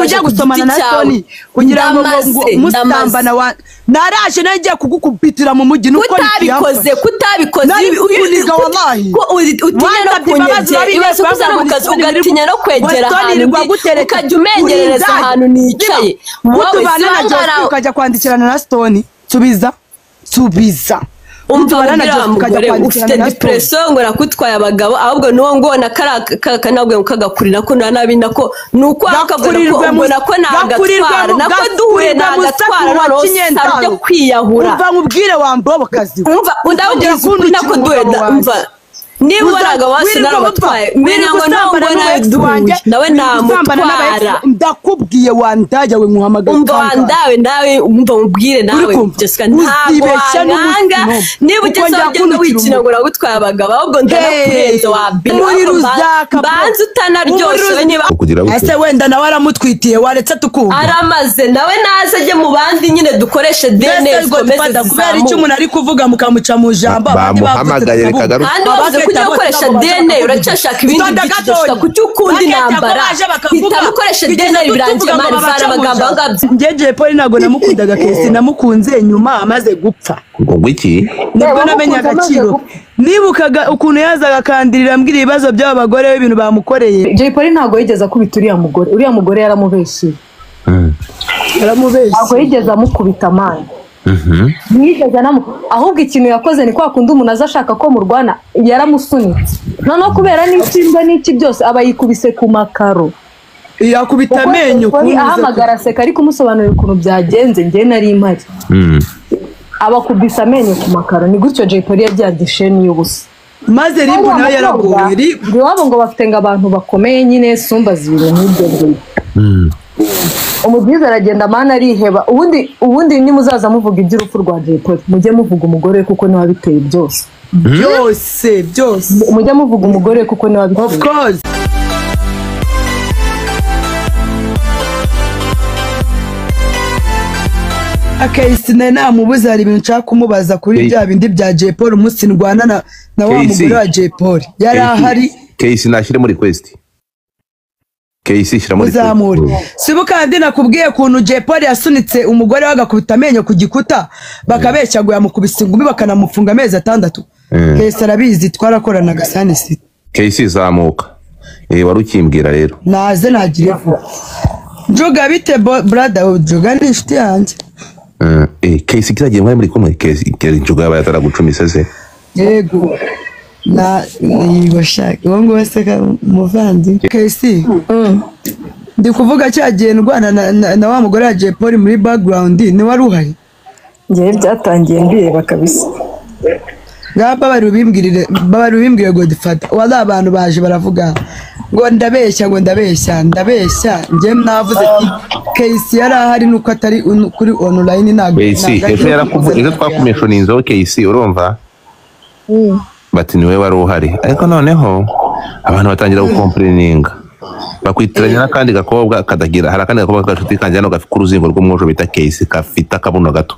ujya gusomana na Stone kugira ngo musambana wa naraje nagiye kugukubitira mu mujyi nuko kutabikoze uniga wallahi utinya no kunyegera ibaze kuzamukaza ugatinya no kwegera ahantu ukajya umengerereza ahantu nicaye mutubana na Jessica ukajya kwandikirana na Stone subiza umva mugore ufite depression ngo nakutwaye abagabo ahubwo nuwo ngona kanabwe ukagakurira ko nabi nako nuko akagura mbona ko nagatwara nako duhuye nagatwara none cyo kwiyahura umva nkubwire wambobo kazi umva undavugira kundi nako duheda umva niba waraga wasi narabatwaye menya ngo nawe namutwara ndakubwiye wandaje we nkuhamagaye umva wandawe nawe umva mubwire nawe Jessica ntabanga niba ugeze agenda wikina ngo nagutwaye abagabo ahubwo ndanakurenza banze utanaryoshye niba ase wenda nawe aramutwitiye waretse tukumva aramaze nawe naze ajye mu bandi nyine dukoreshe DNA komeze kubera icyo umuntu ari kuvuga mukamuca mu jambo abandi bahamagaye kagaruka kujya gukoresha DNA uracashaka ibindi byose kucyukundi nambara itamukoresha DNA birangiye mari vara amagambo angabye ngeje Paul nago namukundaga kesi namukunze nyuma amaze gupfa ngo iki nibwo namenye agaciro nibukaga ukuntu yazaga kandirira mbwira ibibazo by'abagore w'ibintu bamukoreye Jay Paul ntago yigeze akubita uriya mugore yaramubeshye ntago yigeze amukubita amani mwigeze ahubwo ikintu yakoze ni kwa kundi umuntu azashaka ko murwana yaramusunitse noneho kubera n'ikindwa n'iki byose aba yikubise ku makaro yakubita amenyo ahamagara seka ariko umusobanurira ukuntu byagenze ngiye nari impari abakubise amenyo ku makaro ni gutyo Jay Paul yabyandishe n'iyubusa maze rimwe nayo yaragoye wabo ngo bafite ngo abantu bakomeye nyine sumba zibiro n'ibyo umubyiza aragenda mana ariheba ubundi nimuzaza muvuga iby'urupfu rwa Jay Paul mujye muvuga umugore kuko niwe wabiteye byose mujye muvuga umugore kuko niwe wabiteye of course akayisi namubuza hari ibintu nshaka kumubaza kuri bya bindi bya Jay Paul umunsi ndwana na wa mugore wa Jay Paul yari ahari Kayisi nashyire muri request Kayisi shira muri sibuka ndi nakubwiye kuntu Jay Paul yasunitse umugore wagakubita amenyo ku gikuta bakabeshya ngo yamukubise ingumi bakanamufunga amezi 6 Kayisi arabizi twarakoranaga sanisi Kayisi zamuka warukimbwira rero naze nagire vuba Joga bite brother Joga ni inshuti yanjye Kayisi kiragiye muri kumwe Kayisi Joga yaba yataragucumise se yego na yibashaka wongo waseka muvandi Kayisi ndi kuvuga cyagiye ndwana na wa mugore wa Jay Paul muri background ni wari uhari ngiye byatangiye mbireba kabisa ngaba bari bimbwire Godfather wala abantu baje baravuga ngo ndabeshya ngiye navuze Kayisi yari ahari nuko atari kuri online nago ejo yarakuvuze ejo twakumishoninzo Kayisi urumva bati niwe wari uhari ariko noneho abantu batangira gukomplaininga bakwitiranya n'akandi gakobwa kadagira hari akandi gakobwa gashuti kanje hano gafite uruzingo rw'umwojo bita Kayisi kafite akabuno gato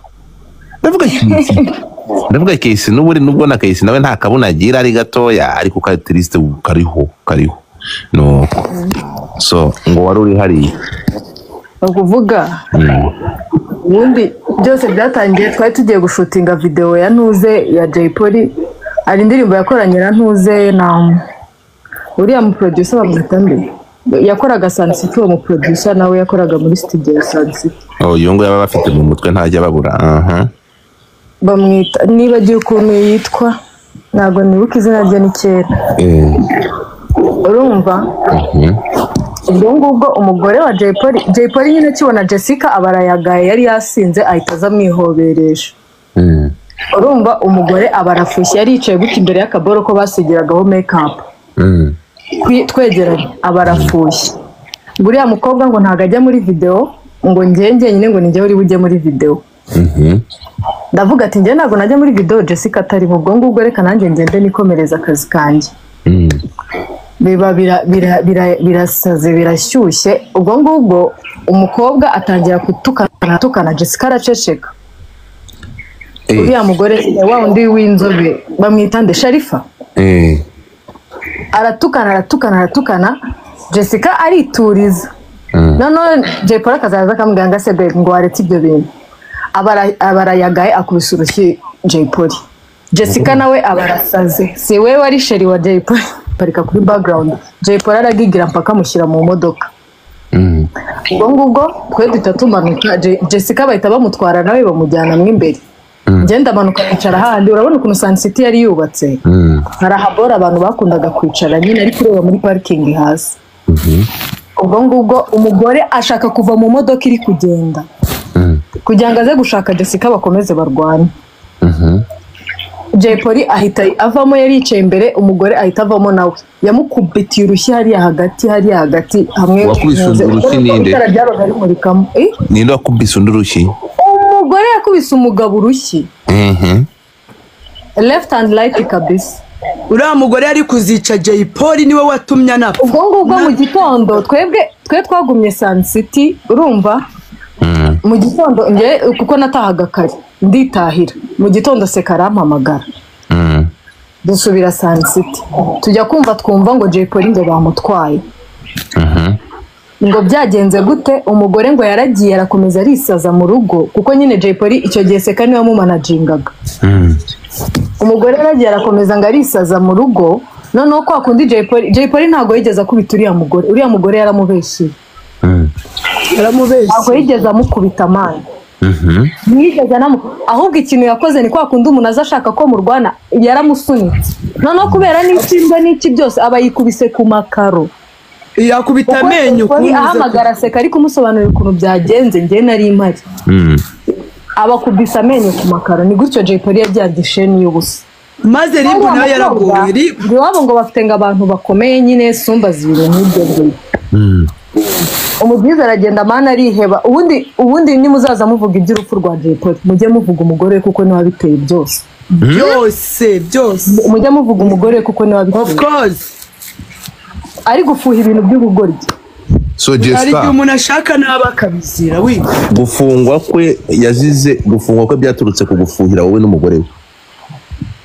ndavuga Kayisi nubwo na Kayisi nawe nta kabuno agira ari gatoya ariko ka triste kariho no so ngo wari uri hari bakuvuga ubundi byose byatangiye twari tugiye gushutinga video ya Ntuze ya Jay Paul ari indirimbo yakoranye na Ntuze na uriya mu producer bamwitambe yakoraga Sun City mu producer nawe yakoraga muri studio Sun City yongo yaba bafite mu mutwe ntajya babura bamwita nibagiye ukuntu yitwa ntago nibuka izina rye ni kera urumva ubwo umugore wa Jay Paul nyine kibona Jessica abarayagaye yari yasinze ahita aza mwihoberesha urumva umugore abarafushye yari yicaye guti imbere y'akaboro ko basigiragaho makeup twegeranye abarafushye buriya mukobwa ngo ntago ajya muri video ngo njye nyine ngo ninjye uri bujye muri video ndavuga ati njye ntago najya muri video Jessica atari ubwo ngubwo reka nanjye ngende nikomereza akazi kanjye biba birasaze birashyushye ubwo ngubwo umukobwa atangira kutukana Jessica araceceka uriya mugore wa undi w'inzobe bamwita nde Sharifa aratukana Jessica arituriza none Jay Polly akazaza akamubwira ngo se babe ngo waretse ibyo bintu abarayagaye akubise urushyi Jay Polly. Jessica nawe abarasaze si we wari sheri wa Jay Polly parika kuri background Jay Polly aragigira mpaka mushyira mu modoka. Ubwo ngubwo twe duhita tumanuka Jessica bahita bamutwara nawe bamujyana mu imbere. Ngenda amanuka kwicara handi urabona ukuntu Sun City yari yubatse harahabora abantu bakundaga kwicara nyine ari kureba muri parking hasi. Ubwo ngubwo umugore ashaka kuva mu modoka iri kugenda kugira ngo aze gushaka Jessica bakomeze barwane. Jay Polly ahita avamo yari yicaye imbere umugore ahita avamo nawe yamukubitiye urushyi hariya hagati hamwe wakubise urushyi ninde ninde wakubise urushyi umugore yakubise umugabo urushyi left and right kabisa. uriya mugore yari kuzica Jay Polly niwe watumye anapfa. Ubwo ngubwo mu gitondo twe twagumye Sun City urumva mu gitondo nge kuko natahaga kare nditahira mu gitondo se karampamagara dusubira Sun City tujya twumva ngo Jay Polly ngo bamutwaye ngo byagenze gute umugore ngo yaragiye arakomeza arisaza mu rugo kuko nyine Jay Polly icyo gihe se kane wamumanagingaga umugore yaragiye arakomeza ngo arisaza mu rugo noneho kwa kundi Jay Polly ntago yigeze akubita uriya mugore yaramubeshye ntabwo yigeze amukubita amande ntiyigeze ahubwo ikintu yakoze ni kwa kundi umuntu aza ashaka ko murwana yaramusunitse noneho kubera n'ikimbwa n'iki byose aba yikubise ku makaro yakubita amenyo ahamagara seka ariko umusobanurira ukuntu byagenze njye nari impari abakubise amenyo ku makaro ni gutyo Jay Polly yabyarye isheni y'ubusa maze Rimbu nawe yaragoye iwabo ngo bafite ngo abantu bakomeye nyine sumba zibiri n'ibyo ngibyo umubyiza aragenda amana ariheba ubundi nimuzaza muvuga iby'urupfu rwa Jay Polly mujye muvuga umugore kuko niwe wabiteye byose mujye muvuga umugore kuko niwe wabiteye of course ari gufuha ibintu by'ubugoryi so Jessica ari byo umuntu ashaka naba akabizira gufungwa kwe byaturutse ku gufuhira wowe n'umugore we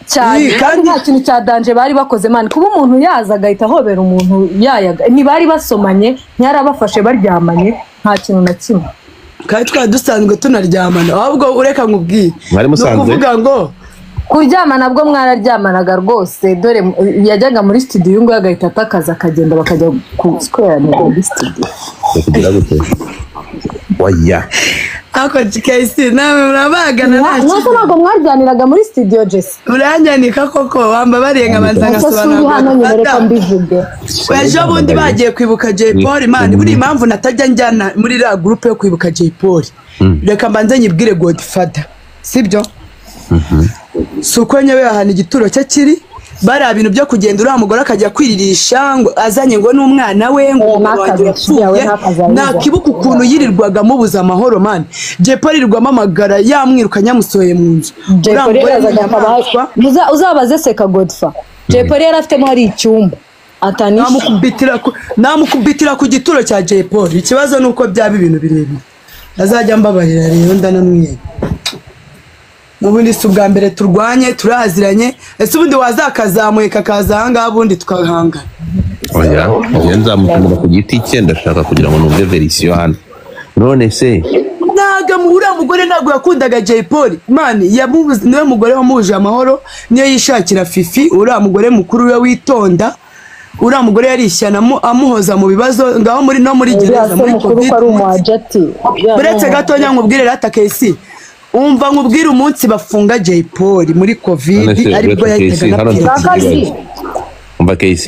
cyane kandi nta kintu cya danje bari bakoze mani kuba umuntu yaza agahita ahobera umuntu yayaga ntibari basomanye ntiyarabafashe baryamanye nta kintu na kimwe kandi twari dusanzwe tunaryamana ahubwo ureka nkubwire no kuvuga ngo kuryamana bwo mwararyamanaga rwose dore yajyaga muri studio ngo agahita atakaza akagenda bakajya ku square muri studio kugira gute waya ako KC nawe urabagana ntabwo mwaryaniraga muri studio Jesse uranyanika koko wamba barenga bazagasobanura ejo bundi bagiye kwibuka Jay Polly man buri impamvu natajya njyana muri la groupe yo kwibuka Jay Polly reka mbanze nyibwire Godfather sibyo suko nyewe ahana igituro cye kiri bari ibintu byo kugenda uriya mugore akajya kwiririsha ngo azanye ngo n'umwana we ngo nakibuka ukuntu yirirwaga mubuza amahoro man Jay Polly rirwamo amagara yamwirukanye yamusohoye mu nzu uzabaze seka Godfather Jay Polly yari afitemo hari icyumba namukubitira ku gituro cya Jay Polly ikibazo nuko byaba ibintu birebire azajya mbabarira rero ndanamwiye ubundi si ubwa mbere turwanye turaziranye ese ubundi wazakazamuye kakaza ahangaha ubundi tukahangana oya nzamutumira ku giti cye ndashaka kugira ngo numve verisiyo hano none se ntago uriya mugore ntabwo yakundaga Jay Polly mani niwe mugore wamuje amahoro niyo yishakira Fifi uriya mugore mukuru we witonda uriya mugore yarishyana amuhoza mu bibazo ngaho muri gereza muri covid buretse gatonya nkubwire rata KC umva nkubwire umunsi bafunga Jay Polly muri covid aribwo yahitaga umva KC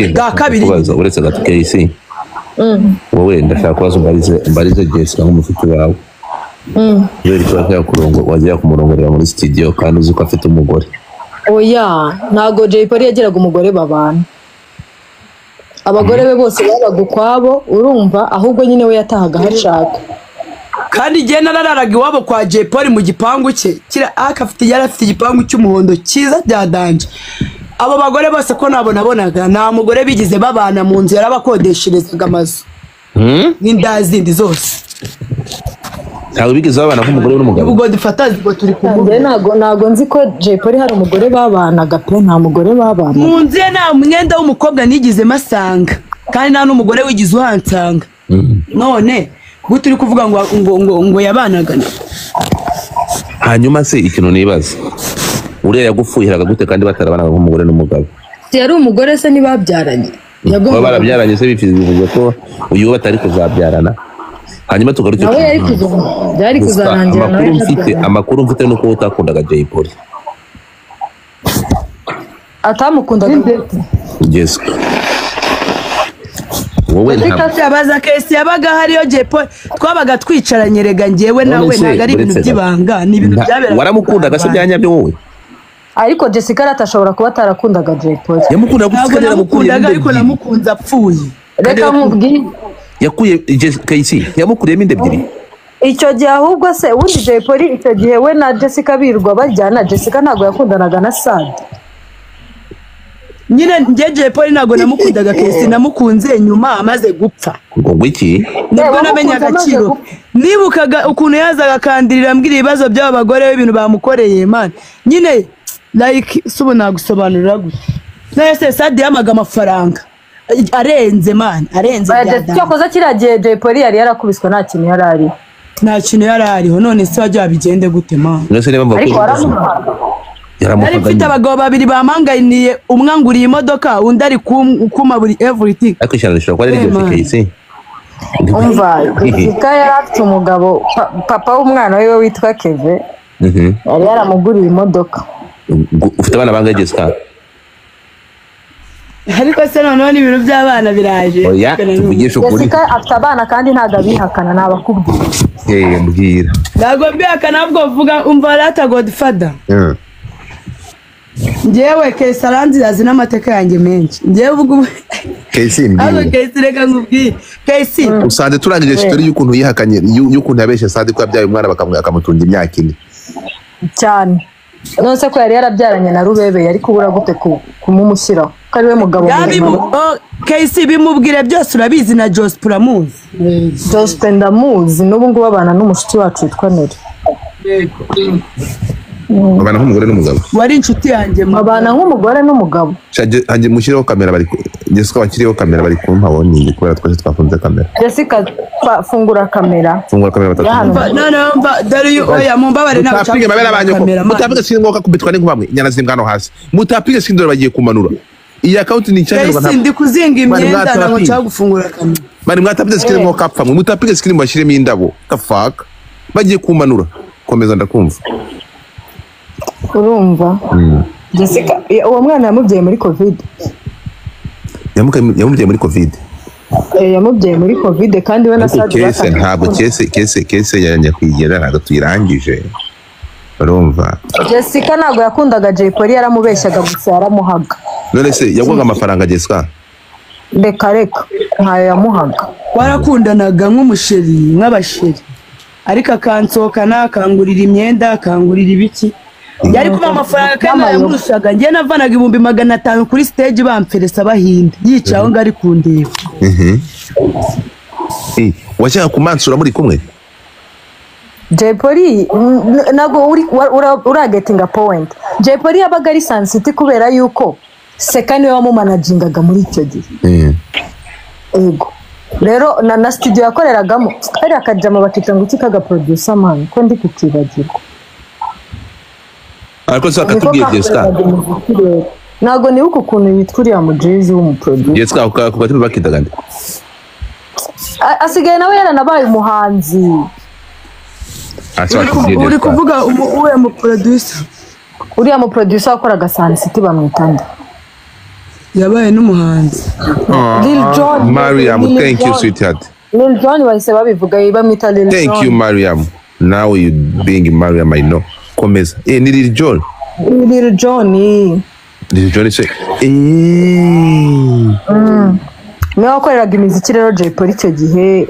kubaza uretse gato KC wowe ndashaka kubaza umbarize Jessica nk'umufite wawe kubera ikibazo yakurongo wajya kumurongorera muri studio kandi uzi ko afite umugore oya ntago Jay Polly yagiraga umugore babana abagore be bose babaga ukwabo urumva ahubwo nyine we yatahaga hashaka kandi igihe nararaga iwabo kwa Jay Polly mu gipangu cye yari afite igipangu cy'umuhondo cyiza bya danje abo bagore bose ko nabonaga nta mugore bigize babana mu nzu yarabakodesherezaga amazu n'inda zindi zose ntabwo bigize babana nk'umugore n'umugabo ubwo dufataze ngo turi kumwe ntago nzi ko Jay Polly hari umugore babanaga pe nta mugore babana mu nzu ye nta mwenda w'umukobwa nigize masanga kandi nta n'umugore wigize uhansanga none gute uri kuvuga ngo yabanaga hanyuma se ikintu nibaza uriya yagufuhiraga gute kandi batarabanaga nk'umugore n'umugabo yari umugore se ntibabyaranye baba barabyaranye se bivuze ko uyu batari kuzabyarana hanyuma tugaruke nawe yari kuzarangira amakuru mfite nuko utakundaga Jay Polly atamukundaga Jessica wowe yabaza kesi yabaga hariyo Jay Polly twabaga twicaranye rega njyewe nawe ntago ari ibintu by'ibanga ni ibintu byabera waramukundaga se byanyabyo wowe ariko Jessica atashobora kuba atarakundaga Jay Polly yamukundaga ariko namukunze apfuye reka nkubwire yakuye KC yamukuriyemo inda ebyiri icyo gihe ahubwo se ubundi Jay Polly icyo gihe we na Jessica birwa bajyana Jessica ntabwo yakundanaga na Sad nyine njye Jay Polly ntabwo namukundaga kesi namukunze nyuma amaze gupfa ngo iki nibwo namenye agaciro nibukaga ukuntu yazaga akandirira ambwira ibibazo by'aba bagore ibintu bamukoreye man nyine like subu nagusobanurira gute nese Sad yamaga amafaranga arenze man arenze cyakoze kiragiye Jay Polly yari yarakubiswe nta kintu yari ariho none se wajya bigende gute man ariko yari mfite abagabo babiri bamangayiniye umwe anguriye imodoka undi ari kuma buri everything ariko cyane ko ari KC umva Jessica yari afite umugabo papa w'umwana we witwa Keve yari yaramuguriye imodoka ufite abana bangahe Jessica ariko se noneho n'ibintu by'abana biraje oya tuvugisha ukuri Jessica afite abana kandi ntabwo abihakana nabakubwira mbwira ntabwo mbihakana ahubwo vuga umva rata Godfather njyewe kesi aranzirazi n'amateka yanjye menshi njyewe uvuga kesi mbwira kesi reka nkubwire kesi usanze turangije story y'ukuntu yihakanye y'ukuntu yabeshe Sad ko yabyaye umwana bakamutunga imyaka 4 cyane nose ko yari yarabyaranye na Rubebe yari kubura gute kumumushyiraho ko ari we mugabo kesi bimubwire byose urabizi na Joseph uramuzi Joseph ndamuzi n'ubu ngubu abana n'umushuti wacu witwa Neri abana nk'umugore n'umugabo wari inshuti yanjye abana nk'umugore n'umugabo hanjye mushyiriho kamera bari Jessica wakiriho kamera bari kumpa woni kubera twese twafunze kamera Jessica fungura kamera batatu none mva dare oya mumbabare nawe mutapige mabera abanyoko mutapige singoka kubitwa n'inkwamwe nyana zimbwano hasi mutapige sindoro bagiye kumanura iyi account ni channel rwanda ndi kuzinga imyenda naho nshaka gufungura kamera bari mwatapige skiri ngo kapfa mutapige skiri mbashiremo indabo the fuck bagiye kumanura komeza ndakumva urumva Jessica uwo mwana yamubyaye muri covid yamubyaye muri covid yamubyaye muri covid kandi we na Sad kese ntabwo kese yanya kwigera ntabwo tuyirangije urumva Jessica ntabwo yakundaga Jay Polly yaramubeshyaga gusa yaramuhaga none se yagwaga amafaranga Jessica reka ntayo yamuhaga warakundanaga nk'umusheri nk'abasheri ariko akansohokana akangurira imyenda akangurira ibiki yari kuba amafaranga kandi yamurushaga njye navanaga 500 kuri stage bamferesa bahinde yicaho ngo ari kundeba washaka kumansura muri kumwe Jay Polly nago uragetinga point Jay Polly yabaga ari sensitive kubera yuko Seka niwe wamumanagingaga muri icyo gihe ego rero na studio yakoreragamo ari akajama bakita ngo kikaga producer man ko ndi kukibagirwa ariko saka tugiye Jessica nago ni uko kuntu yitwuriya mu jazz w'umuproducer Jessica ukati bakitaga nde asigaye nawe yaranabaye umuhanzi uri kuvuga uwe mu producer uriya mu producer wakoraga sensitive bamwitanda yabaye n'umuhanzi Lil Jon Mariam thank you sweetheart Lil Jon bahise babivuga bamwita Lil Jon thank you Mariam now you being Mariam I know komeza ni Lil Jon se niwe wakoreraga imiziki rero Jay Polly icyo gihe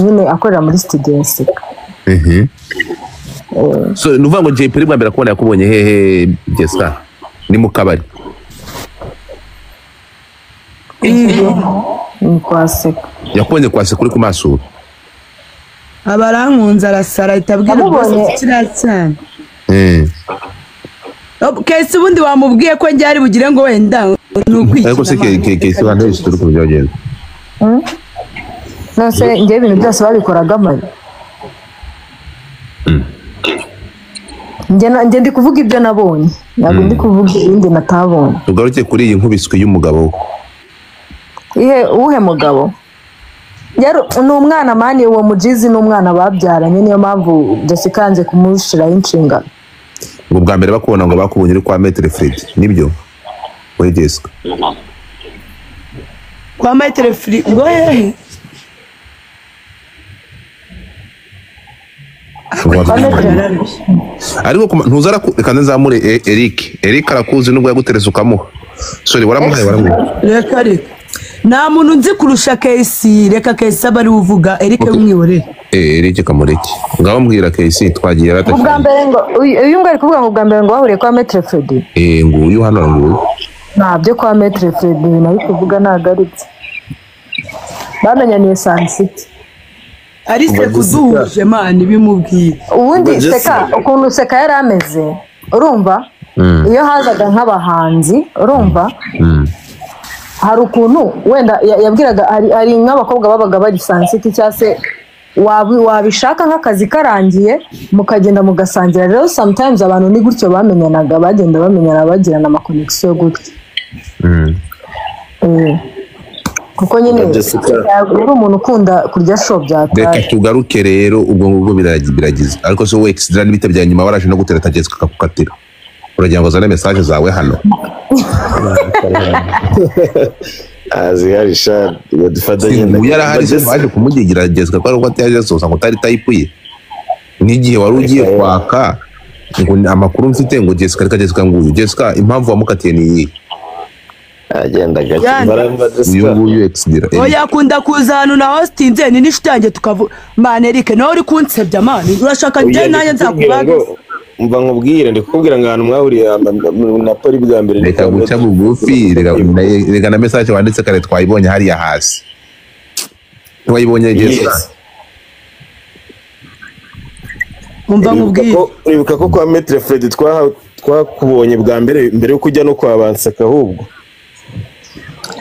nyine akorera muri studio ya Seka so nuvuga ngo Jay Polly bwa mbere akubona yakubonye hehe Jessica ni mu kabari ni kwa Seka yakubonye kwa Seka uri kumasura abarankunze arasara itabwira rwose kiracyane kese ubundi wamubwiye ko njye ari bugire ngo wenda ariko se kese bantu bose turi kubyagenda nose ngiye ibintu byose babikoraga mari njye ndi kuvuga ibyo nabonye ntabwo ndi kuvuga ibindi natabonye. Tugaruke kuri iyi nkubiswe y'umugabo. Uhe mugabo ni umwana mani, uwo mujizi ni umwana babyaranye, niyo mpamvu Jessica yanze kumushiraho inshingano. Ngo bwa mbere bakubona ngo bakubonye uri kwa Maître Fred nibyo we Jessica kwa Maître Fred ngo hehe ariko ntuzara reka nzamure Eric arakuzi nubwo yagutereza ukamuha. Sorry waramuhaye reka nta muntu nzi kurusha Kesi, reka Kesi abari uvuga Eric umwiborere. Eric kamureke ngaho mbwira Kesi twagiye rata. Ubwa mbere ngo uyu ngari kuvuga ngo bwa mbere ngo bahuriye kwa Maître Fred. Ngo uyu hano ngo ntabyo kwa Maître Fred nari kuvuga nagaritse. Bamenyaniye Sun City. Ari se kuduhuje mani bimubwira. Ubundi seka ukuntu seka yari ameze urumva iyo hazaga nk'abahanzi urumva hari ukuntu wenda yabwiraga ari nk'abakobwa babaga bari Sun City cyangwa se wabishaka nk'akazi karangiye mukagenda mugasangira. Rero sometimes abantu ni gutyo bamenyanaga, bagenda bamenyana bagirana ama connection gutyo. Kuko nyine uri umuntu ukunda kurya show byataye. Reka tugaruke rero ubwo ngubwo biragize ariko so extra n'ibitabya nyuma waraje no gutereta Jessica kakukatira. Uragira ngo zane message zawe hano. Azihari sha dufatanye na yarahari se baje kumugigira Jessica ko ariko ataje sosa ngo tari type ye. N'igihe wari ugiye kwaka ngo amakuru mfite ngo Jessica nguyu Jessica impamvu wamukatiye ni iyi. Agenda baramba uyu extra. Oya kunda kuza hano na Austin nze ni nishuti yanjye tukavu man Eric no uri kunsebya man urashaka nje nanjye nzakubaga. Umva nkubwire ndikubwira ngo ahantu mwahuriye na poli bwa mbere reka guca bugufi reka na message wanditse kare twayibonye hariya hasi twayibonye Jessica. Umva nkubwire uribuka ko kwa Maître Fred twakubonye bwa mbere yo kujya no kwa Bansaka ahubwo.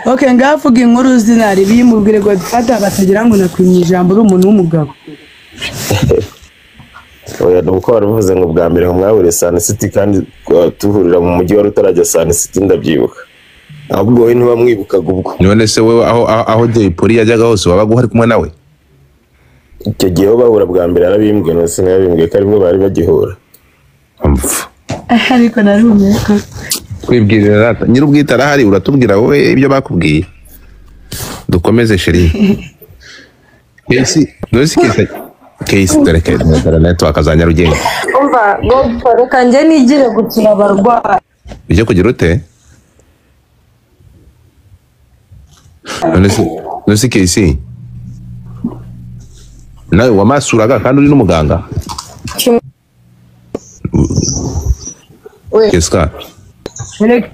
Okay ngavuga inkuru zinari bimubwire ngo dufata batagira ngo nakwimye ijambo uri umuntu w'umugabo. Oya nuko baravuze ngo bwa mbere mwahuriye Sun City kandi tuhurira mu mujyi wa Rutarajya Sun City ndabyibuka. Ahubwo we ntibamwibukaga ubwo. None se wewe aho Jay Polly yajyaga hose wabaga uhari kumwe nawe? Icyo gihe bahura bwa mbere arabimbwe no sinabimbwe ko arimo bari bagihura. Ariko narumye ko kwibwirira rata nyirubwita arahari uratubwira wowe ibyo bakubwiye. Dukomeze sheri. Kesi tereke network azanya rugenge. Umva ngo reka nje nigire gukina abarwayi. Bijye kugira ute? None Kesi. Nawe wamasuraga kandi uri n'umuganga. Jessica.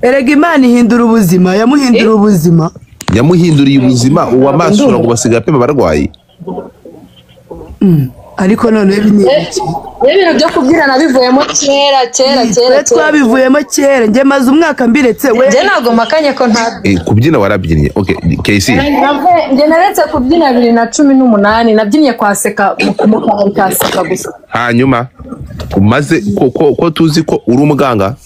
Erega Imana ihindura ubuzima, yamuhindura ubuzima. Yamuhinduriye ubuzima uwamasura ngo basiga pema barwayi. Ariko none ibintu byo kubyirana bivuyemo kera twabivuyemo kera nge maze umwaka mbiretse we nge nago makanye ko nta kubyina warabyinnye. Okay Kesi nge naretse kubyina 2018 nabyinnye kwa Seka mu kabari ka Seka gusa. Hanyuma umaze ko tuzi ko uri umuganga.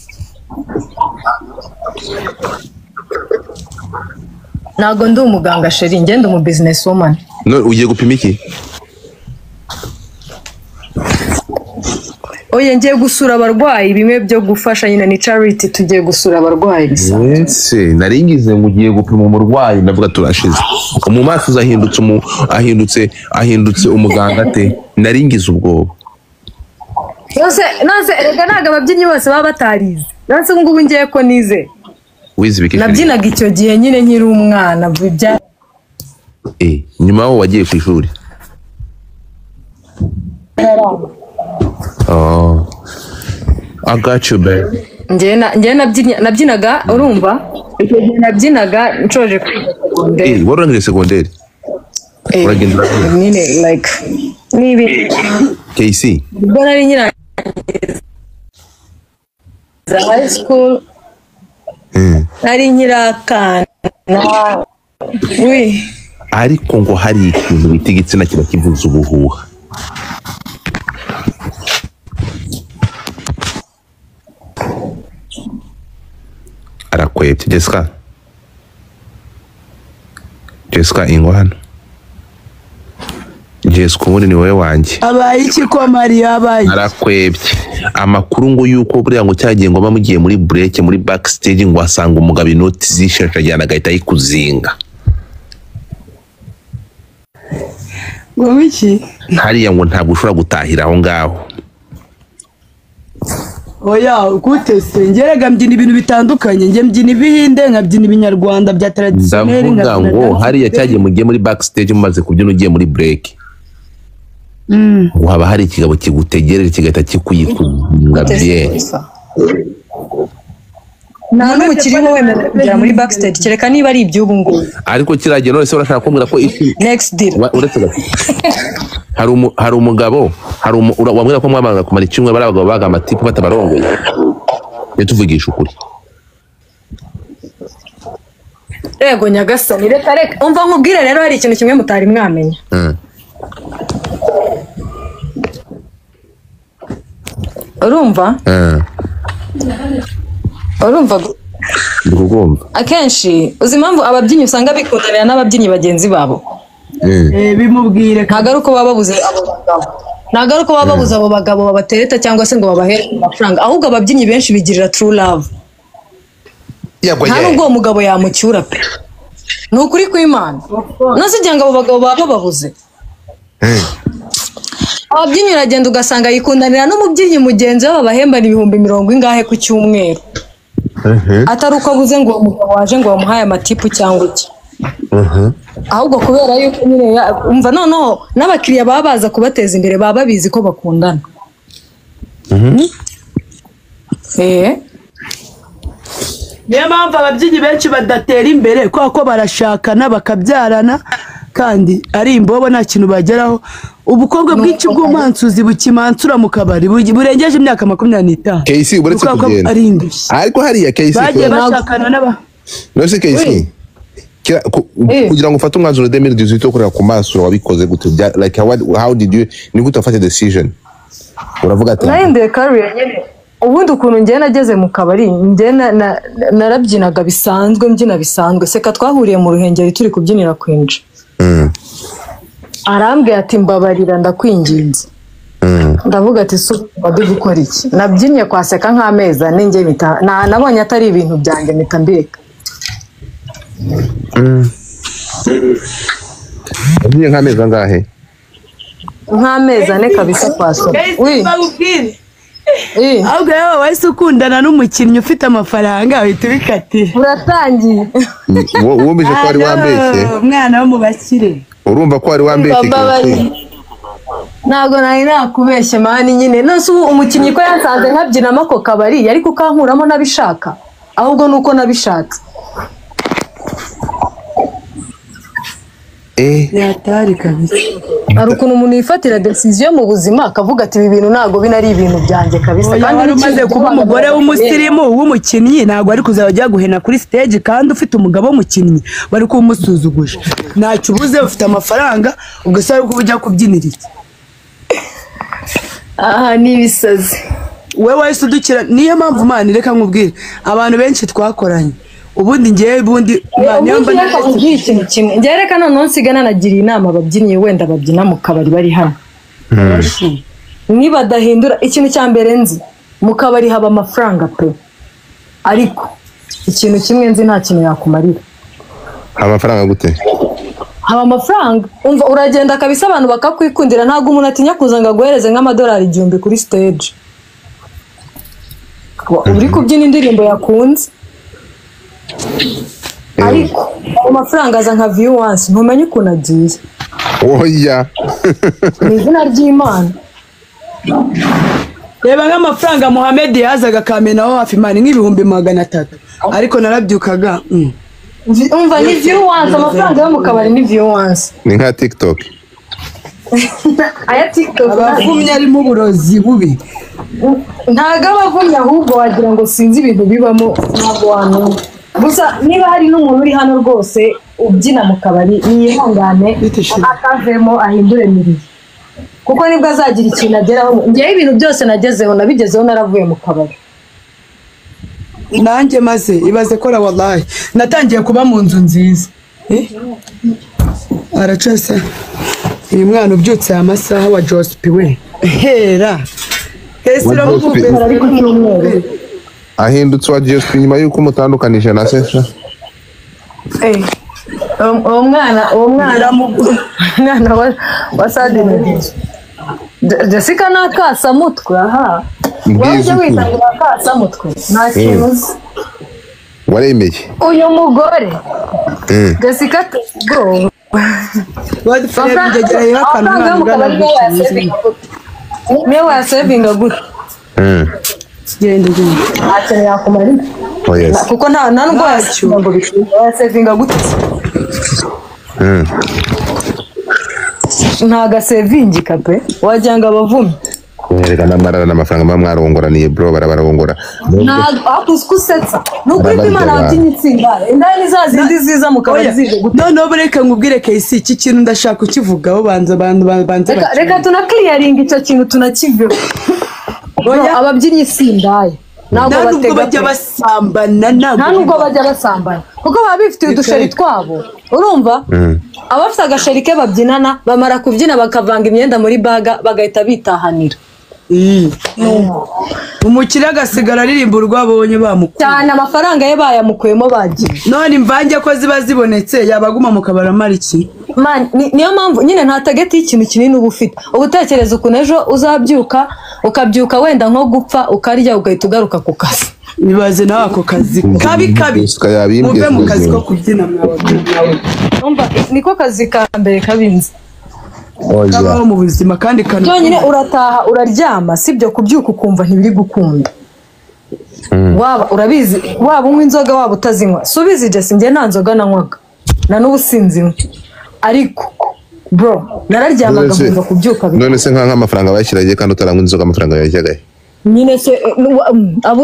Nago ndi umuganga sheri nge ndi mu business woman. No ugiye gupima iki? Oye ngiye gusura abarwayi bimwe byo gufasha nyine ni charity tugiye gusura abarwayi bisa. Yes, naringize ngo ugiye gupima umurwayi ndavuga turashize. Mu maso ahindutse umuganga te naringize ubwoba. Nose rega naga ababyinnyi bose baba batarize. Nose ngubu ngiye ko nize. Nabyinaga icyo gihe nyine nkiri umwana bya. Nyuma aho wagiye ku ishuri. Oh, I got you, babe. Nge nabyinaga urumva icyo gihe nabyinaga ncoje kwiga segonderi. Warangije segonderi? Uragenda nyine like nibi KC. Ubwo nari nyina za high school. Nari nyirakana. Oui. ariko ngo hari ikintu bita igitsina kiba kivuza ubuhuha. Arakwebye Jessica ingo hano. Jessica ubundi ni wowe wanjye. Abaye iki ko Maria abaye? Arakwebye. Amakuru ngo yuko buriya ngo cyagiye ngo bamugiye muri break muri backstage ngo asanga umugabo inoti zishashajyana agahita yikuzinga. Ngo iki? Hariya ngo ntabwo ushobora gutahira aho ngaho. Oya gute se ngerega mbyina ibintu bitandukanye, nge mbyina ibihinde nkabyina ibinyarwanda bya traditionnel. Ndavuga ngo hariya cyagiye mugiye muri backstage mumaze kubyina ugiye muri break. Ngo haba hari ikigabo kigutegereje kigahita kikuyikunga bien. nta n'umukiriho wemera kugera muri backstage kereka niba ari iby'ubu ngubu. Ariko kiragiye none se urashaka kumbwira ko iki next deal uretse gato hari umugabo wambwira ko mwamara kumara icyumwe bari abagabo baga amatipu batabarongoye tuvugisha ukuri. Yego nyagasani reka umva nkubwire rero hari ikintu kimwe mutari mwamenya. Urumva ndugumva akenshi uzi impamvu ababyinnyi usanga bikundanira n'ababyinnyi bagenzi babo. Bimubwire ntago ari uko baba babuze abo bagabo, ntago ari uko baba babuze abo bagabo babatereta cyangwa se ngo babahere amafaranga, ahubwo ababyinnyi benshi bigirira true love. Nta nubwo uwo mugabo yamucyura pe, ni ukuri kw'Imana. Ntuzigira ngo abo bagabo baba babuze. Ababyinnyi uragenda ugasanga yikundanira n'umubyinnyi mugenzi we babahembana 20,000 ingahe ku cyumweru. Atari uko abuze ngo uwo mugabo waje ngo bamuhaye amatipu cyangwa iki. Ahubwo kubera yuko nyine umva noneho n'abakiriya baba baza kubateza imbere baba babizi ko bakundana. niyo mpamvu ababyinnyi benshi badatera imbere ko barashakana bakabyarana kandi ari imbobo nta kintu bageraho. Ubukobwa bwinshi bw'umansuzi bukimansura mu kabari burengeje imyaka 25. KC uburetse kugenda ariko hariya KC bagiye bashakana n'aba nose KC kugira ngo ufate umwanzuro 2018 ukorera ku maso wabikoze gute like how did you ni gute ufate decision uravuga ati ninde career nyine ubundi ukuntu ngiye nageze mu kabari ngiye narabyinaga bisanzwe mbyina bisanzwe seka twahuriye mu ruhengeri turi kubyinira kwinje arambwiye ati mbabarira ndakwinginze ndavuga ati so badi gukora iki nabyinnye kwa seka nk'amezi ane nge nabonye atari ibintu byanjye mpita mbireka nabyinnye nk'amezi angahe nk'amezi ane kabisa kwa so ahubwo yewe wahise ukundana n'umukinnyi ufite amafaranga uhita ubikatira uratangiye wumvise ko ari wambeshye umwana wo mu bakire urumva ko ari wambeshye ntabwo nari nakubeshye mani nyine nose ubu umukinnyi ko yansanze nkabyinamo ako kabari yari kukankuramo nabishaka ahubwo nuko nabishatse yatari kabisa hari ukuntu umuntu yifatira decision mu buzima akavuga ati ibi bintu ntabwo binari ibintu byanjye kabisa kandi umaze kuba umugore w'umusirimu w'umukinnyi ntabwo ari kuzajya guhena kuri stage kandi ufite umugabo w'umukinnyi bari kumusuzuguje ntacyo ubuze ufite amafaranga ugasaba ko ujya kubyinira iki ni ibisazi we wahise udukira niyo mpamvu mani reka nkubwire abantu benshi twakoranye ubundi ngewe bundi ikintu kimwe ngewe reka noneho nsigana nagiriye inama ababyinnyi wenda babyina mu kabari bari hano nibadahindura ikintu cya mbere nzi mu kabari haba amafaranga pe ariko ikintu kimwe nzi nta kintu yakumarira. Amafaranga gute? Haba amafaranga umva uragenda kabisa abantu bakakwikundira ntago umuntu atinya kuza ngo aguhereze nk'amadolari 1000 kuri stage uri kubyina indirimbo yakunze ariko amafaranga aza nka viewers ntumenye ukuntu agiye. Oya ni izina ry'Imana. Reba nk'amafaranga Mohamed yazaga kamenaho hafi mani nk'ibihumbi 300 ariko narabyukaga umva ni viewers amafaranga yo mu kabari ni viewers ni nka TikTok aya TikTok abavumye ari mu burozi bubi ntago abavumye ahubwo wagira ngo sinzi ibintu bibamo ntabwo wamenya gusa niba hari n'umuntu uri hano rwose ubyina mu kabari yihangane akavemo ahindure mirire kuko nibwo azagira ikintu ageraho. Ngewe ibintu byose nagezeho nabigezeho naravuye mu kabari. nanjye maze ibaze kora wallahi natangiye kuba mu nzu nziza aracase uyu mwana ubyutse amasaha wa Jospi we hera Kesira mubumbe ariko cyumweru ahindutse wa Jospi nyuma yuko umutandukanije na Sesha. uwo mwana wa Sadine Jessica nakasa mutwe aha wajya witangira akasa mutwe nta kibazo waremeye uyu mugore Jessica bro wadufanya bijegera yakana niwe wasevinga gute genda atari yakumari kuko nta nubwo yasevinga gute nta gasevingi kape wajyanga abavumye Erega namarara n'amafaranga mwarongoraniye bro barabarongora. Ntabwo akusetsa. Nukuri Imana watinyitsinda. Indani zazindi ziza mu kabari zije gute. No bureka ngubwire KC iki kintu ndashaka kukivugaho banza banza. Reka tuna clearing icyo kintu tunakiveho. Ababyinnyi sindaye. Ntabwo bajya basambana ntabwo bajya basambana kuko baba bifitiye udusheri twabo urumva abafite agasheri ke babyinana bamara kubyina bakavanga imyenda muri baga bagahita bitahanira umukire agasigara aririmba urwabonye bamukuye cyane amafaranga ye bayamukuyemo bagiye none imvange ko ziba zibonetse yabaguma mu kabara mariki niyo mpamvu nyine nta tageti y'ikintu kinini uba ufite ubutekereza ukuntu ejo uzabyuka ukabyuka wenda nko gupfa ukarya ugahita ugaruka ku kazi nibaze nawe ako kazi kabi muve mu kazi ko kubyina niko kazi ka mbere kabinze kabaho mu buzima kandi cyonyine urataha uraryama sibyo kubyuka ukumva ntibiri gukunda waba urabizi waba unywa inzoga waba utazinywa subizi Jesse njye nta nzoga nanywaga na n'ubu sinzinywa ariko bro nararyamaga nkumva kubyuka none se nk'amafaranga bayishyiragiye kandi utaranywa inzoga amafaranga yajyagaye nyine se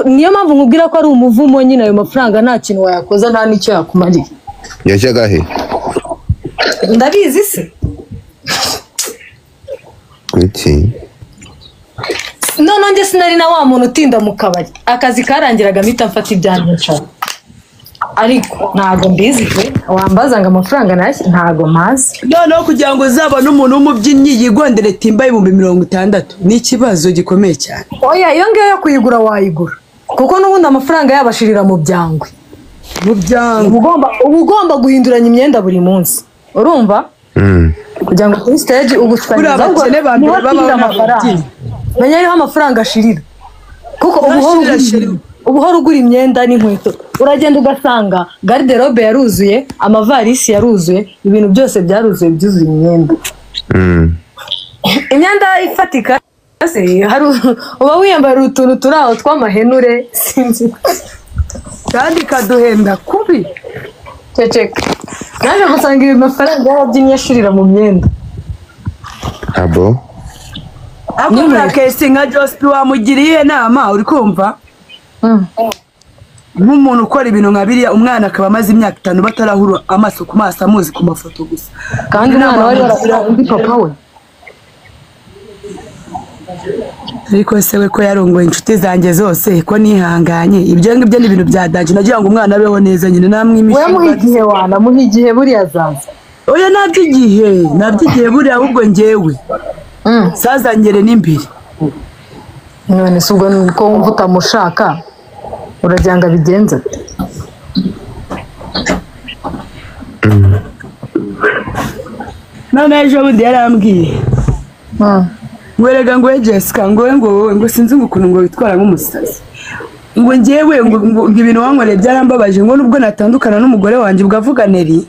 niyo mpamvu nkubwira ko ari umuvumo nyine ayo mafaranga nta kintu wayakoza nta n'icyo yakumariye yajyagahe ndabizi se iki none njye sinari na wa muntu utinda mu kabari akazi karangiraga mpita mfata ibyanyicara ariko ntago mbizi pe wambaza ngo amafaranga nashye ntago mazi noneho kugira ngo uzabone umuntu w'umubyinnyi yigondere timba 60,000 ni ikibazo gikomeye cyane oya iyo ngiyo yo kuyigura wayigura kuko n'ubundi amafaranga yabashirira mu byangwe uba ugomba guhinduranya imyenda buri munsi urumva kugira ngo kuri stage ubutwariza ngo niho amafaranga menya niho amafaranga ashirira kuko ubuhoro ugura imyenda n'inkweto uragenda ugasanga garderobe yaruzuye amavarisi yaruzuye ibintu byose byaruzuye byuzuye imyenda imyenda ifatika uba wiyambara utuntu turi aho tw'amahenure sinzi kandi kaduhenda kubi ceceka naje gusanga ibi mafaranga y'ababyinnyi ashirira mu myenda abo akora kesi nka Jospi wamugiriye inama uri kumva nk'umuntu ukora ibintu nka biriya umwana akaba amaze imyaka 5 batarahura amaso ku maso amuzi ku mafoto gusa kandi umwana wari warabira undi papa we ariko se we ko yarongoye inshuti zanjye zose ko nihanganye ibyo ngibyo ni ibintu byadanje nagira ngo umwana abeho neza nyine namwimisha we muhigihe wana muhigihe buriya zaza oya nabyigihe buriya ahubwo njyewe sazangere n'imbere none se ubwo nuko wumva utamushaka urajyanga bigenza none ejo bundi yarambwiye ngwerega ngo Jessica ngo sinzi ukuntu ngo witwara nk'umusazi ngo njyewe ngo ibintu wankoreye byarambabaje ngo nubwo natandukana n'umugore wanjye ugavuga Neri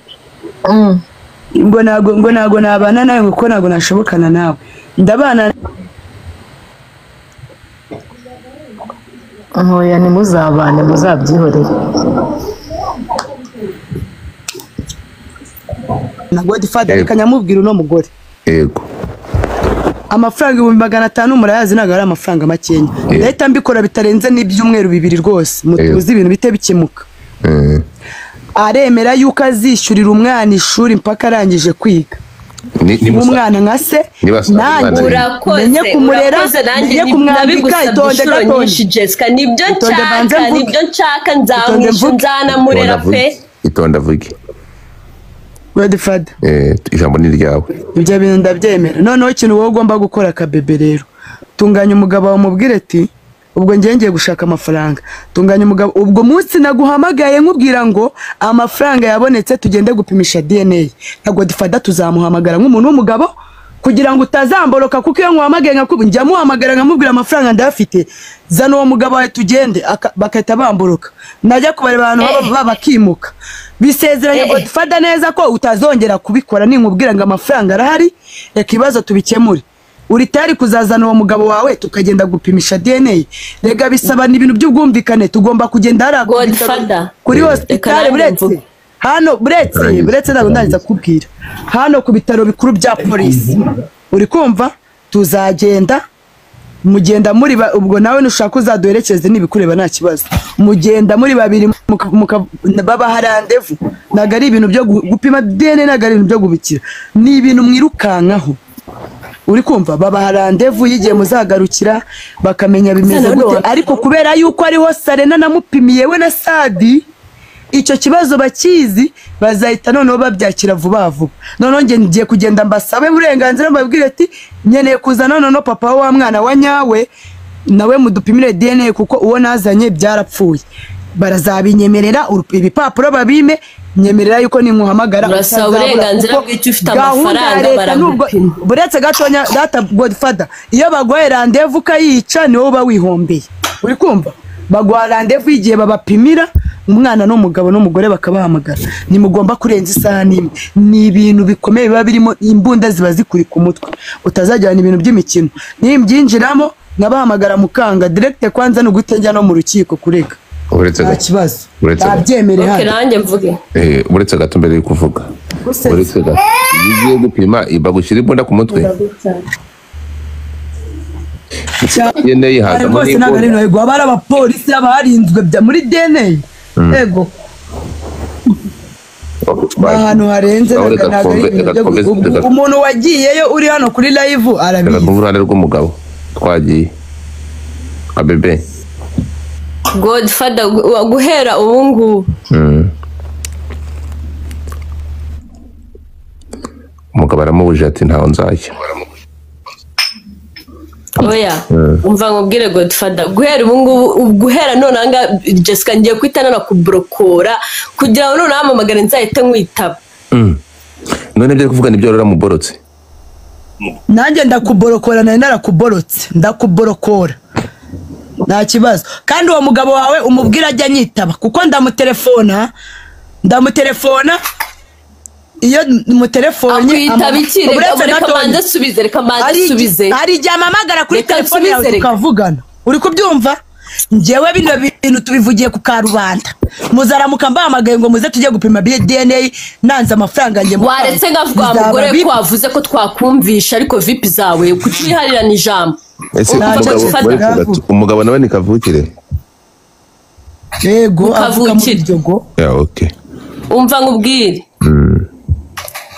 ngo nago nabana nawe ngo nago nashobokana nawe ndabana oya nimuzabane muzabyihorere na Godfather kanyamubwira uno mugore yego amafaranga 500 murayazi naga ari amafaranga makenya ndahita mbikora bitarenze n'ibyumweru 2 rwose mutuzi ibintu bite bikemuka aremera yuko azishyurira umwana ishuri mpaka arangije kwiga umwana nka se nanjye menye kumurera menye kumwambika itonde gatonye Jessica nibyo nshaka nzanamurera pe itonde avuge Godfather ijambo ni ryawe ibyo bintu ndabyemera noneho ikintu wowe ugomba gukora kabebe rero tunganya umugabo wamubwire ati ubwo ngiye gushaka amafaranga tunganya umugabo ubwo munsi naguhamagaye nkubwira ngo amafaranga yabonetse tugende gupimisha DNA na Godfather tuzamuhamagara nk'umuntu w'umugabo kugira ngo utazamboroka kuko iyo nkuhamagaye njya muhamagara nkamubwira amafaranga ndafite zana uwo mugabo wawe tugende bakahita bamboroka najya kubareba abantu bakimuka bisezeranye Godfather neza ko utazongera kubikora ninkubwira ngo amafaranga arahari reka ibibazo tubikemure uri tayari kuzazana uwo mugabo wawe tukagenda gupimisha DNA rega bisaba n'ibintu by'ubwumvikane tugomba kugenda kuri hospital buretse hano buretse ntabwo ndariza kubwira hano ku bitaro bikuru bya polisi uri kumva tuzagenda mugenda muri ubwo nawe nushaka uzaduherekeze nibikureba nta kibazo mugenda muri babiri baba rendezvous naga ari ibintu byo gupima DNA naga ari ibintu byo gubikira ni ibintu mwirukankaho uri kumva baba rendezvous yigiye muzagarukira bakamenya bimeze gute ariko kubera yuko ariho Sarena namupimiye we na Sadi icyo kibazo bakizi bazahita noneho babyakira vuba vuba noneho ngiye kugenda mbasabe uburenganzira mbabwire ati nyeneye kuzana noneho papa wa mwana wa nyawe nawe mudupimire DNA kuko uwo nazanye byarapfuye barazabinyemerera ibipapuro babime nyemerera yuko ninkuhamagara urasaba uburenganzira bw'icyo ufite amafaranga baramupima buretse gatonya data Godfather iyo bagoye rendezvous kayica niwo uba wihombeye uri kumva bagwa rendezvous igihe babapimira umwana n'umugabo n'umugore bakabahamagara nimugomba kurenza isaha n'imwe ni ibintu bikomeye biba birimo imbunda ziba zikuri ku mutwe utazajyana ibintu by'imikino nimbyinjiramo nabahamagara mukanga direct kwanza no gutenjya no mu rukiko kureka nta kibazo nabyemere hano nanjye mvuge uretse gato mbere yo kuvuga uretse gato igiye gupima ibagushyira imbunda ku mutwe DNA yihazamo n'ibwo abari abapolisi abarinzwe muri DNA ego ahantu harenze umuntu wagiyeyo uri hano kuri live arabizi mu ruhande rw'umugabo twagiye abebe Godfather guhera ubu ngubu umugabo aramubuje ati ntaho nzajya oya umva ngubwire Godfather guhera ubu ngubu guhera none anga Jessica ngiye kwitana na kubrokora kugira ngo none amamagara nzahite nkwitaba none byo kuvuga nibyo rora muborotse nanjye ndakuborokora nari narakuborotse ndakuborokora nta kibazo kandi uwo mugabo wawe umubwira ajya nyitaba kuko ndamutelefona iyo mutelefoni reka manze subize ari jya mamagara kuri telefoni yawe tukavugana uri kubyumva njyewe bino bintu tubivugiye ku karubanda muzaramuka mbahamagaye ngo muze tujye gupima DNA nanze amafaranga njye waretse ngavuga umugore ko wavuze ko twakumvisha ariko VIP zawe kuciharira ni jambo umugabo nawe ni kavukire yego avuga mu byogo okay umva ngubwire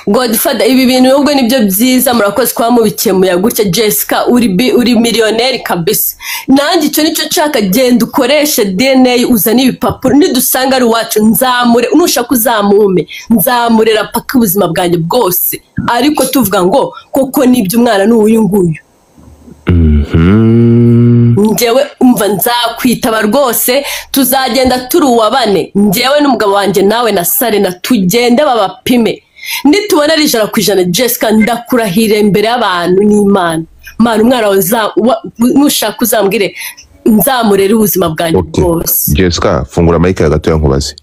Godfather ibi bintu ubwo nibyo byiza murakoze kwa mubikemuya gutya Jessica uri millionaire kabisa nanjye icyo nicyo nshaka genda ukoreshe DNA uzana ibipapuro nidusanga ari wacu nzamure nushaka uzamume nzamurera paka ubuzima bwanjye bwose ariko tuvuga ngo koko nibyo umwana n'uyu nguyu njyewe umva nzakwitaba rwose tuzagenda turi uwabane njyewe n'umugabo wanjye nawe na Sarena tugende babapime nitubona ari 100% Jessica ndakurahira imbere y'abantu n'Imana mana umwana wawe nushaka uzambwire nzamurera ubuzima bwanjye bwose Jessica fungura mic ya gato yankubaze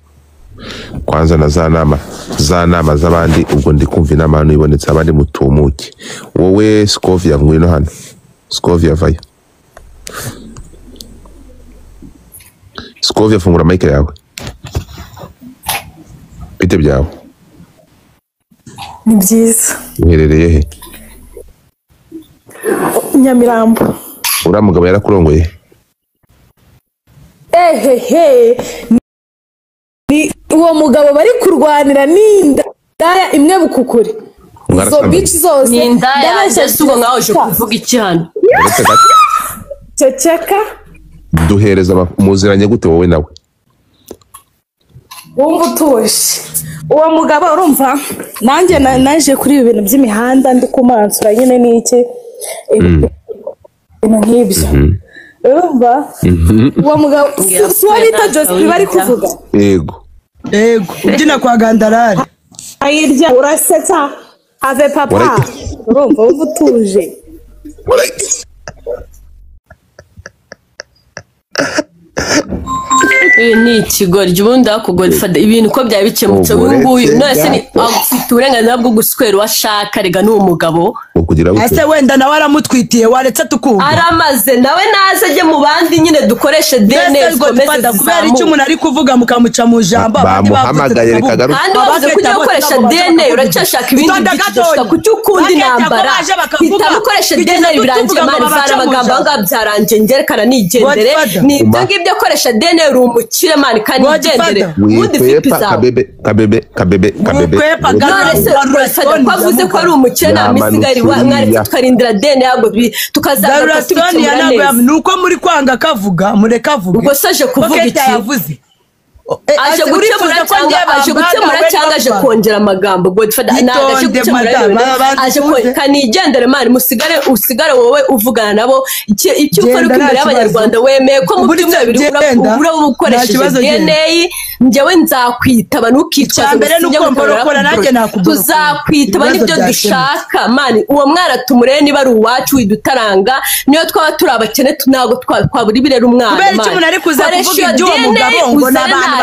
kwanza na za nama z'abandi ubwo ndi kumva inama hano ibonetse abandi mutumuke wowe Scovia ngwino hano Scovia vayo Scovia fungura mic yawe bite byawe ni byiza uherereye he Nyamirambo uriya mugabo yarakurongoye ni uwo uwo mugabo bari kurwanira n'inda imwe bukukuri izo bitch zose ni indaya ese ubwo nkaho uje kuvuga iki hano ceceka duhereza muziranye gute wowe nawe wumva utuje uwo mugabo urumva nanjye naje kuri ibi bintu by'imihanda ndi kumansura nyine n'iki ibintu nk'ibyo urumva uwo mugabo si uwo bita Josephine bari kuvuga yego ubyina kwa Gandarari ayirya urasetsa ave papa urumva wumva utuje ni ikigoryi ubundi akugorifada ibintu uko byaba bikemutse uyu nguyu none ni afite uburenganzira bwo guswera uwashaka rega n'uwo mugabo ese wenda nawe aramutwitiye waretse tukumva aramaze nawe naze ajye mu bandi nyine dukoreshe DNA zikomeze zizamuka kubera icyo umuntu ari kuvuga mukamuca mu jambo bamuhamagaye reka garuka kandi wavuze ko ugiye gukoresha DNA uracyashaka ibindi byiciro kuki ukunda intambara hitamo ukoresha DNA birangiye mani vana amagambo ahangaha byarangiye ngerekana nigendere ni ibyo ngibyo koresha DNA uri umukire mani kandi nigendere ubundi vipi zawe kabebe none se ko avuze ko ari umukire nta misigari mwaretse tukarindira DNA yabwo tukazaza tubikemura neza nuko muri kwanga kavuga mureka avuge ubwo se aje kuvuga iki aje gukemura cyangwa aje kongera amagambo Godfather aje gukemura aje kanigendere mari usigare wowe uvugana nabo icyo ukora imbere y'abanyarwanda wemeye ko mu byumweru bibiri ubura ukoresheje DNA njyewe nzakwitaba nukicaza mbere nuko mborokora nanjye nakubura tuzakwitaba nibyo dushaka mani uwo mwana tumureye niba ari uwacu widutaranga niyo twaba turi abakene ntago twabura ibirera umwana kubera icyo umuntu ari kuza kuvuga iby'uwo mugabo ngo n'abantu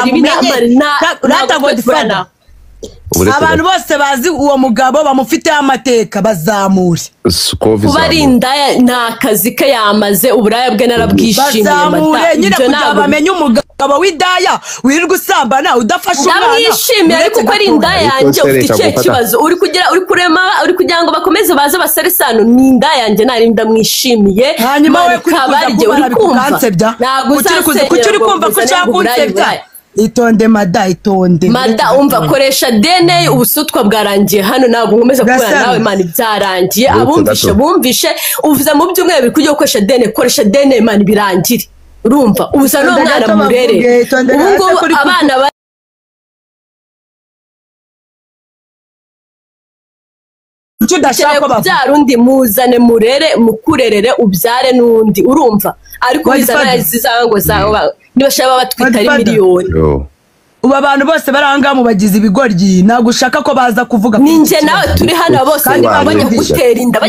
abantu bose bazi uwo mugabo bamufiteho amateka bazamure kuba ari indaya nta kazi ke yamaze uburaya bwe narabwishimiye bazamure nyine kugira bamenye umugabo w'indaya wirirwa usambana udafasha umwana ndamwishimiye ariko ko ari indaya yanjye ufite ikihe kibazo uri kugira ngo bakomeze baze basare sano ni indaya yanjye nari ndamwishimiye hanyuma we kukuza uri kumva kuki uri kumva ko ushaka kunsebya itonde mada umva koresha DNA ubusutwa bwarangiye hano ntabwo nkomeza kubana nawe mani byarangiye bumvishe uvuze mu byumweru biri kujya gukoresha DNA koresha DNA mani birangire urumva ubuza no mwana murere ubu abana icyo udashaka kubyara undi muzane murere mukurerere ubyare n'undi urumva ariko bizana zizango zawe nibashaba batwita ari miliyoni ubu abantu bose baranga mu bagize ibigoryi ntabwo ushaka ko baza kuvuga ninjye nawe turi hano bose bajya gutera inda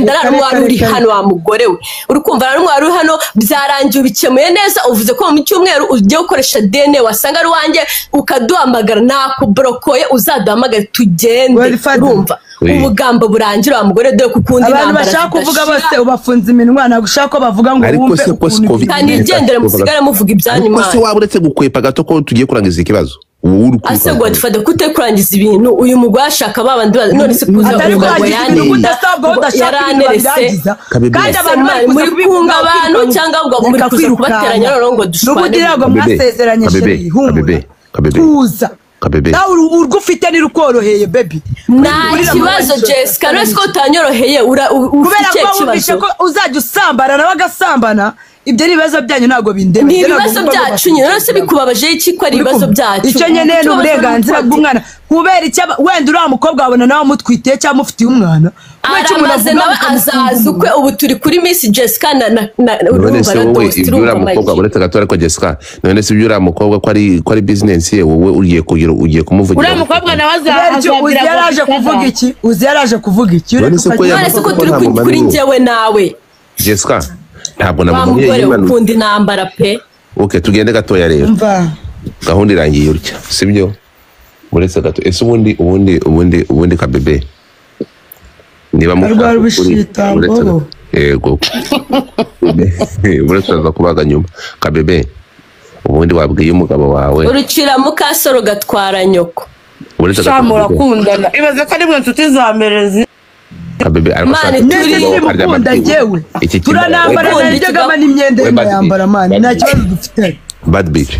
nta n'umwana uri hano wa mugore we uri kumva nta n'umwana uri hano byarangiye ubikemuye neza uvuze ko mu cyumweru ugiye gukoresha DNA wasanga ari wanjye ukaduhamagara nakubrokoye uzaduhamagare tugende urumva ubugambo burangira wa mugore dore kukundi nambara abantu bashaka kuvuga bose ubafunze iminwa ntabwo ushaka ko bavuga ngo wumve kandi igendere musigare muvuga ibyanyu mwana ariko se waba uretse gukwepa gato ko tugiye kurangiza ikibazo ase Godfather kute kurangiza ibintu uyu mugore ashaka babandi none se kuza ngo yaranderese kandi abantu muri kunga abantu cyangwa ngo muri kuza kubateranya none ngo dushwane n'ubugira ngo mwasezeranye sheri tuza nawe urwo ufite ni rukoroheye baby nta kibazo Jessica none ko utanyoroheye kubera ko wumvishe ko uzajya usambana nawe agasambana ibyo ni ibibazo byanyu ntabwo bindeba ni ibibazo byacu nyine none se bikubabaje iki ko ari ibibazo byacu icyo nyene ni uburenganzira bw'umwana kubera icyo wenda uriya mukobwa wabona nawe amutwitiye cyangwa amufitiye umwana aramaze nawe azaza ukwe ubu turi kuri Miss Jessica none se wowe ibyo uriya mukobwa uretse gato ariko Jessica none se ibyo uriya mukobwa ko ari business ye wowe ugiye kumuvugira uriya mukobwa nawe uzi yaraje kuvuga iki none se ko turi kuri njyewe nawe Jessica ntabwo namumenye yimana ukunda intambara pe okay tugende gatoya rero gahunda irangiye urya sibyo uretse gato ese ubundi kabebe niba mukuru yego uretse kubaga nyuma kabebe ubundi wabwiye umugabo wawe urucira mukasoro gatwara nyoko uretse gato shamura kundana ibaze ko ari mwe nshuti za merezi kabebe mani turi mukunda jewe turanambara najyaga n'imyenda yambara mani nta kibazo dufite bad bitch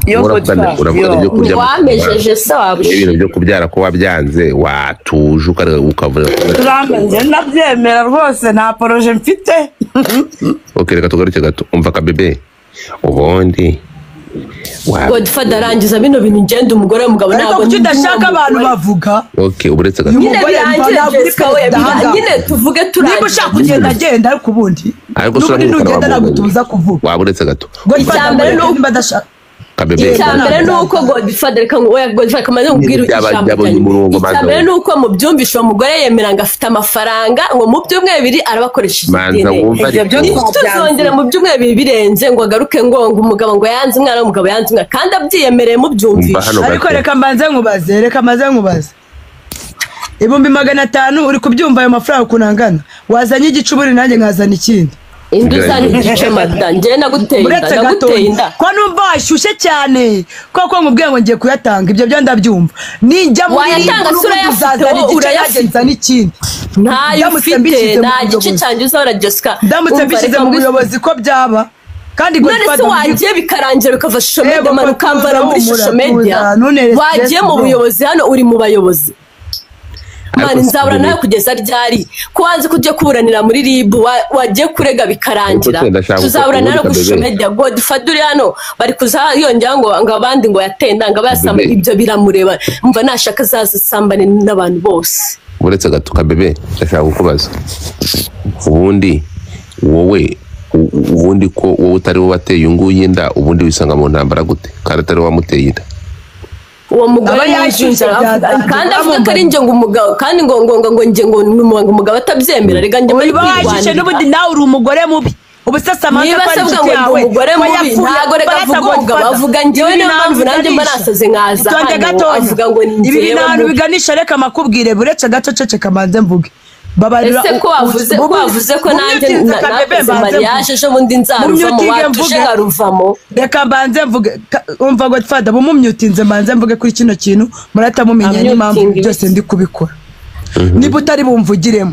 Yo uravuga ibyo kurya wamejeje se wabushe ibintu byo kubyara ko wabyanze watuje ukavuga turamenye nabyemera rwose nta proje mfite. okay reka tugaruke gato umva kabebe ubundi Godfather arangiza bino bintu ngenda umugore w'umugabo ntabwo ariko tudashaka abantu bavuga okay uburetse gato nyine tuvuge turangiza niba ushaka kugenda agenda ariko ubundi ariko ntugenda nagutuza kuvuga waburetse gato icyambere n'uko badashaka icyambere nuko Godfather reka ngo oya Godfather kamaze kubwira ijambo icyambere nuko mu byumvisho umugore yemera ngo afite amafaranga ngo mu byumwe bibiri arabakoresha tuzongera mu byumwe bibiri birenze ngo agaruke ngo umugabo ngo yanze umwana w'umugabo yanze umwana kandi abyiyemereye mu byumvisho ariko reka mbanze nkubaze ibihumbi 500 uri kubyumva ayo mafaranga kunangana wazanye igicuburi nanjye nkazana ikindi induzani igice madanje naguteye inda ko numva washyushye cyane koko nkubwiye ngo ngiye kuyatanga ibyo byo ndabyumva ninjya muri wayatanga sura yazazana igice yagenza n'ikindi ntayo ufite nta gice cyanjye uzahora Jessica ndamutse mbishyize mu buyobozi ko byaba kandi none se wagiye bikarangira bikava social media manukamvara muri social media wagiye mu buyobozi hano uri mu bayobozi mani nzabura nawe kugeza ryari kubanze kujya kuburanira muri RIB wagiye kurega bikarangira tuzabura nawe ku social media Godfather hano bari kuzayongera ngo abandi ngo yatenda ngo abasamba ibyo biramureba umva nashaka zazasambane n'abantu bose uretse gato kabebe ndashaka kukubaza ubundi ko wowe utari wateye unguye inda ubundi wisanga mu ntambara gute kandi atari wamuteye inda uwo mugabo yashinze kandi avuga ko ari nje ngo umugabo kandi ngo nje ngo umugabo atabyemera rega nje muri kwirwanya n'ubundi nawe uri umugore mubi ubusasa amande kwa inshuti yawe umugore mubi ntago reka vuga bavuga njyewe niyo mpamvu nanjye mba nasaze nkaza hano avuga ngo ni njyewe ibi bintu biganisha reka makubwire buretse gato ceceka manze mvuge babarira ko wavuze ko nanjye nakoze mariage ejo bundi nzaruvamo watuje nkaruvamo reka mbanze mvuge umva Godfather bumumyutinze mbanze mvuge kuri kino kintu murata mumenye n'impamvu byose ndi kubikora niba utari bumvugiremo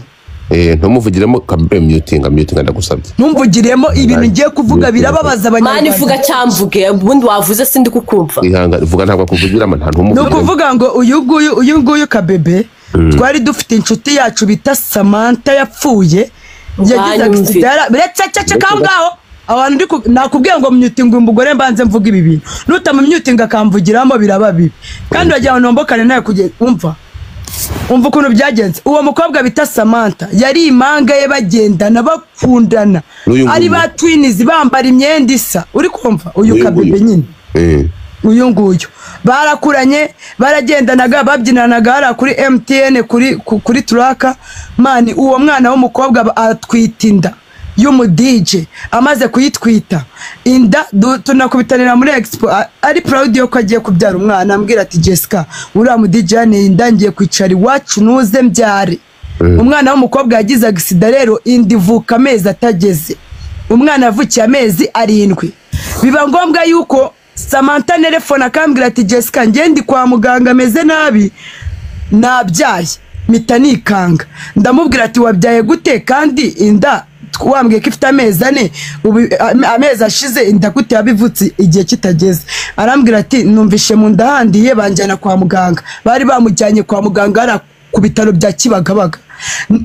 ntumuvugiremo kabebe mutinga ndagusabye ntumvugiremo ibintu ngiye kuvuga birababaza abanyarwanda mani vuga cyamvuge ubundi wavuze sindi kukumva vuga ntabwo kuvugiramo nta ntumuvugira no kuvuga ngo uyu nguyu kabebe twari dufite inshuti yacu bita Samantha yapfuye yagize accident biretse kangaho abantu nakubwiye ngo myutinga umugore mbanze mvuga ibi bintu nutamumyutinga akamvugiramo biraba bibi kandi wagira ngo nombokane naye kugeza umva ukuntu byagenze uwo mukobwa bita Samantha yari imanga ye bagendana bakundana ari ba twins bambara imyenda isa uri kumva uyu kabebe nyine uyu nguyu barakuranye baragendanaga babyinanaga hara kuri MTN kuri turaka mani uwo mwana w'umukobwa atwita inda y'umu DJ amaze kuyitwita inda tunakubitanira muri expo ari proud yo ko agiye kubyara umwana ambwira ati Jessica uriya mu DJ ne inda ngiye kwicara iwacu nuze mbyare umwana w'umukobwa yagize accident rero indi vuka amezi atageze umwana yavukiye amezi 7 biba ngombwa yuko Samantha telefone akambwira ati Jessica ngendi kwa muganga ameze nabi nabyaye mpita nikanga ndamubwira ati wabyaye gute kandi inda wambwiye ko ifite amezi 4 amezi ashize inda gute yabivutse igihe kitageze arambwira ati numvishe mu ndahandiye banjyana kwa muganga bari bamujyanye kwa muganga ara ku bitaro bya Kibagabaga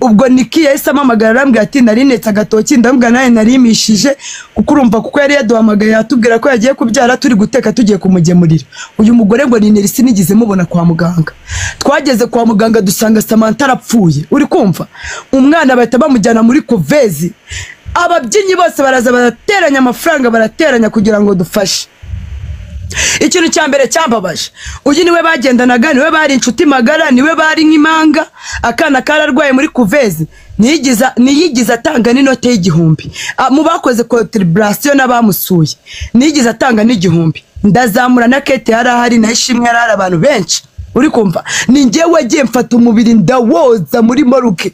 ubwo Niki yahise amamagara arambwira ati narinetse agatoki ndambwa naye narimishije kuko urumva kuko yari yaduhamagaye yatubwira ko yagiye kubyara turi guteka tugiye kumugemurira uyu mugore ngo ni nerisi nigize mubona kwa muganga twageze kwa muganga dusanga Samantha arapfuye uri kumva umwana bahita bamujyana muri Kovezi ababyinnyi bose baraza barateranya amafaranga barateranya kugira ngo dufashe ikintu cyambere cyambabaje uyu niwe bagendanaga niwe bari inshuti magara niwe bari nk'imanga akana kararwaye muri Kovezi niyigiza atanga n'inote y'igihumbi mu bakoze contribution n'abamusuye niyigiza atanga n'igihumbi ndazamura na kete hari na ishimwe hari abantu benshi uri kumva ni ngewe wagiye mfata umubiri ndawoza muri moruke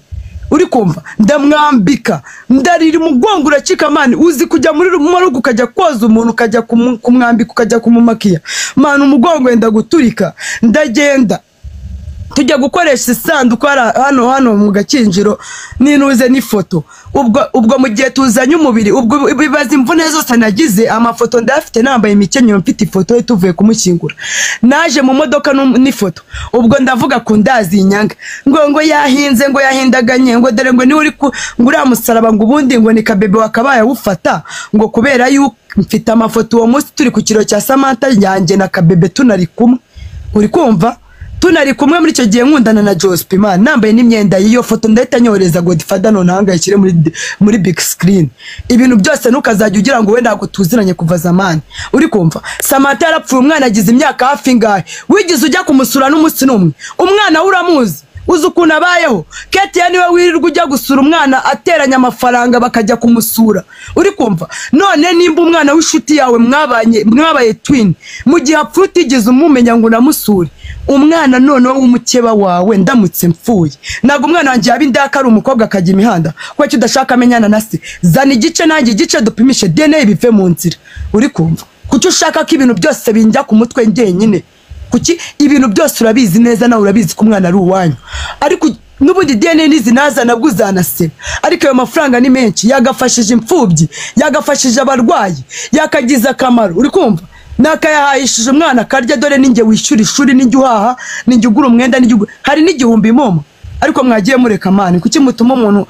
uri kumva ndamwambika ndarira umugongo uracika mani uzi kujya muri moruke ukajya koza umuntu ukajya kumwambika ukajya kumumakiya mani umugongo wenda guturika ndagenda tujya gukoresha isanduku hano mu Gakinjiro ninuze n'ifoto ubwo mu gihe tuzanye umubiri ubwo bibaza imvune zose nagize amafoto ndafite nambaye imikenyero mfite ifoto ye tuvuye kumushyingura naje mu modoka n'ifoto ubwo ndavuga ku ndazi inyanga ngo yahinze ngo yahindaganye ngo dore ngo ni uri ngura musaraba ngo ubundi ngo ni kabebe wakabaye ufata ngo kubera yuko mfite amafoto uwo munsi turi ku kiro cya Samantha yanjye na kabebe tunari kumwe uri kumva tunari kumwe muri icyo gihe nkundana na Jospin nambaye n'imyenda y'iyo foto ndahita nyoreza Godfather none hangayikire muri big screen ibintu byose nukazajya ugira ngo we ntago tuziranye kuva zamani uri kumva Samantha yarapfuye umwana agize imyaka hafi ngahe wigize ujya kumusura n'umunsi n'umwe umwana uramuzi uzi ukuntu abayeho Kate niwe wirirwa ujya gusura umwana ateranya amafaranga bakajya kumusura uri kumva none nimba umwana w'inshuti yawe mwabaye twin mu gihe apfuye utigeze umumenya ngo unamusure umwana none w'umukeba wawe ndamutse mpfuye nago umwana wanjye yabi ndaka ari umukobwa akajya imihanda kuko cyo udashaka amenyana na se zana igice nanjye igice dupimishe DNA bive mu nzira uri kumva kuki ushaka ko ibintu byose binjya ku mutwe njyenyine kuki ibintu byose urabizi neza nawe urabizi ko umwana ari uwanyu ariko nubundi DNA nizinaza nabwo uzanase ariko ayo mafaranga ni menshi yagafashije imfubyi yagafashije abarwayi yakagize akamaro uri kumva nakayahayishije umwana karya dore ninjye wishyura ishuri ninjye uhaha ninjye ugura umwenda ninjye hari n'igihumbi momo ariko mwagiye mureka mani kuki mutuma umuntu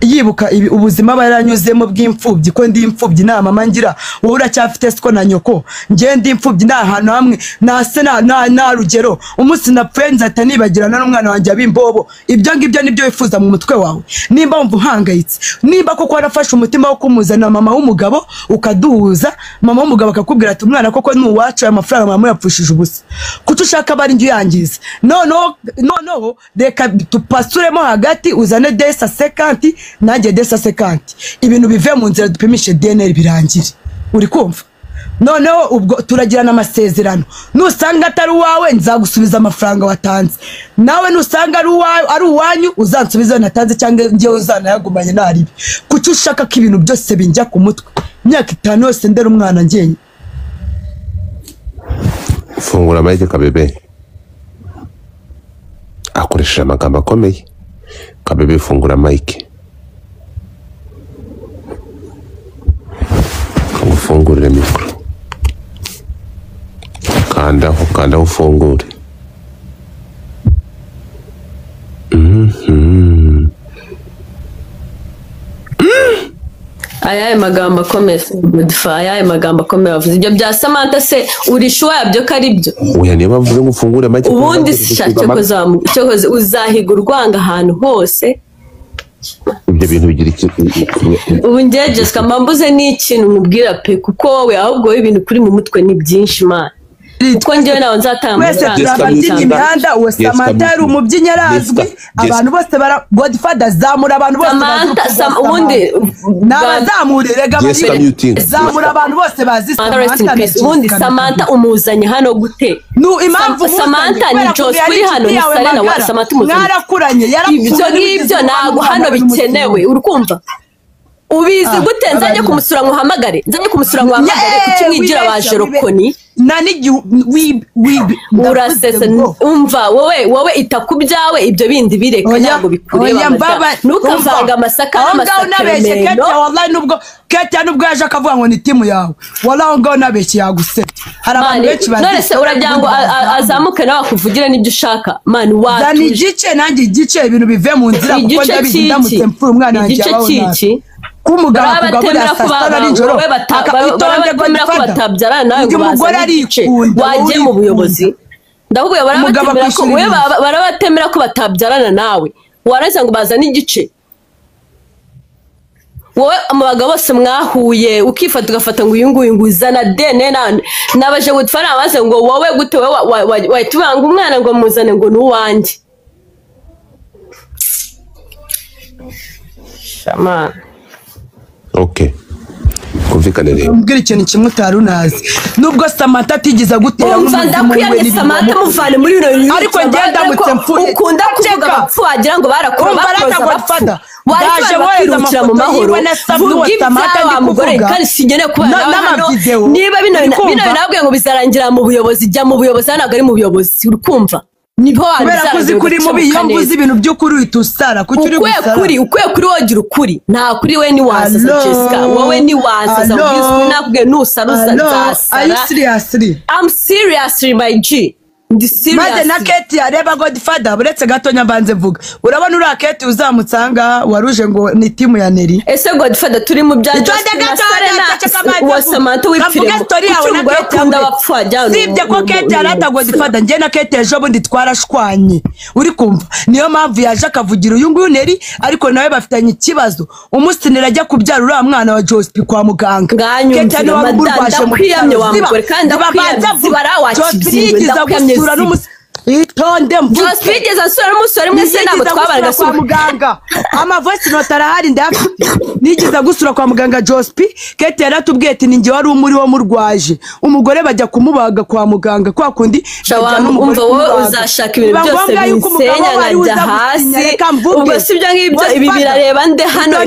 yibuka ubuzima baranyuzemo bw'imfubyi ko ndi imfubyi na mama ngira wowe uracyafite siko na nyoko ngiye ndi imfubyi na ahantu hamwe nase na rugero umunsi napfuye nzata nibagirana n'umwana wanjye abimbobo ibyo ngibyo nibyo wifuza mu mutwe wawe nimba wumva uhangayitse nimba koko warafashe umutima wo kumuzana mama w'umugabo ukaduhuza mama w'umugabo akakubwira ati umwana koko ni uwacu amafaranga mama yapfushije ubusa kuki ushaka bari njye yangiza noneho reka tupasuremo hagati uzane desa sekanti nanjye desa sekanti ibintu bive mu nzira dupimishe DNA birangire uri kumva noneho ubwo turagirana amasezerano nusanga atari uwawe nzagusubiza amafaranga watanze nawe nusanga ari uwanyu uzansubiza natanze cyangwa ngiye uzanayagumanye naribi kuki ushaka ko ibintu byose binjya ku mutwe imyaka 5 yose ndera umwana ngenye fungura Mike Kabebe akoresha amagambo akomeye Kabebe fungura Mike ufungurire mikoro kanda ufungure ayaye magambo akomeye Godfather ayaye magambo akomeye avuze ibyo bya Samantha se urishuwa yabyo ko ari byo oya niba bavuze ngo ufungure Mike ubundi cyo uzahiga urwanga ahantu hose ibyo bintu bigira ubu ngiye Jessica mbambuze n'ikintu mubwira pe kuko wowe ahubwo ibintu kuri mu mutwe ni byinshi man kuko ngiye nawe nzatanga wese turababyinnyi imihanda uwo Samantha yari umubyinnyi arazwi abantu bose Godfather zamura abantu bose ubundi nabazamurire zamura abantu bose bazi ubundi Samantha umuzanye hano gute impamvu Samantha ni Jospin hano ni Selena wa Samantha umuzanye mwarakuranye ibyo ngibyo ntabwo hano bikenewe urukumva ubizi gute nzajye kumusura nkuhamagare kuki mwigira baje rokoni urasesa umva wowe itakubyawe ibyo bindi bireka ntabwo bikureba ntukavanga amasaka n'amasakaremendo wallahi nubwo Kate nubwo yaje akavuga ngo ni timu yawe wallahi ngo nabeshye yagusebye hari abantu benshi bazi none se uragira ngo azamuke nawe akuvugira n'ibyo ushaka man zani igice nanjye igice ibintu bive mu nzira kuko ndabizi ndamutse mpfura umwana wanjye abaho kumugabo kugaburira sasana n'ijoro akabitonde batabyarana nawe ngo bazane wagiye mu buyobozi ndahubwo barabatemera ko batabyarana nawe warangiza ngo bazane igice wowe amabagabo bose mwahuye ukifata ugafata ngo uyu nguyu nguzana DNA nabaje gutfara amaze ngo wowe gute wahitubanga umwana ngo muzane ngo nuwanjye shama okay kumvikane rero mbwira ikintu kimwe utarunazi nubwo Samantha atigiza gutera ndakwiyamye Samantha muvane muri bino ariko ngenda mutse mfuye ukunda kuvuga bapfu wagira ngo barakora bakoza waje woheza amafoto mu mahoro Samantha wa mugore kandi singene kubana niba bino nabwiye ngo bizarangira mu buyobozi jya mu buyobozi ntabwo ari mu buyobozi urukumva niho kubera ko uzi kuri mubi iyo mvuze ibintu by'ukuri uhita usara kuki uri gusara ukwiye kuri wogira ukuri nta kuri we ni wasaza Jessica wowe ni wasaza ubwiswe nakubwiye nusara uzasara are you seriously I'm seriously my G ndi serious maze na Kate yareba Godfather buretse gatonya mbanze vuga urabona uri Kate uzamutsanga waruje ngo ni timu ya Neri ese Godfather turi mu bya wa Samantha wipfire ngo kunda bapfa jyana sibye ko Kate yarata Godfather nje na Kate ejo bundi twarashwanye uri kumva niyo mpamvu yaje akavugira uyu nguyu Neri ariko nawe bafitanye ikibazo umusinira ajya kubyara uri mwana wa Jospi kwa muganga Kate ni wamurwashe mu kwiyamye wamugore kandi akwiyamye barawakibyinga itonde Josipigeza asura n'umusore mwese ntabwo twabaraga kwa muganga voice note arahari ndafite nigiza gusura kwa muganga Jospi Kate yaratubwiye ati ninjye wari umuri wo murwaje umugore bajya kumubaga kwa muganga kwa kundi umva wowe uzashaka ibintu byose bisenya nkajya hasi ubwo sibyo ngibyo ibi birareba nde hano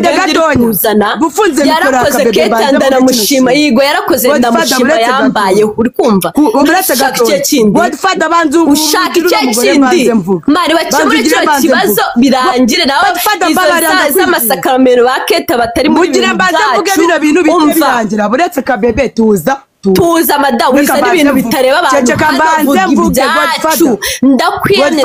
kuzana yarakoze Kate ndanamushima yigo yarakoze ndamushima yambaye uri kumva Godfather banzu ushaka icyo kindi mari bakemura icyo kibazo birangire nawe izo z'amasakaramentu ba Kate batari muri mugira mbaze mvuge bino bintu birangira buretse kabebe tuza madamu bisa n'ibintu bitareba abantu kambanze mvuge Godfather ndakwiyamye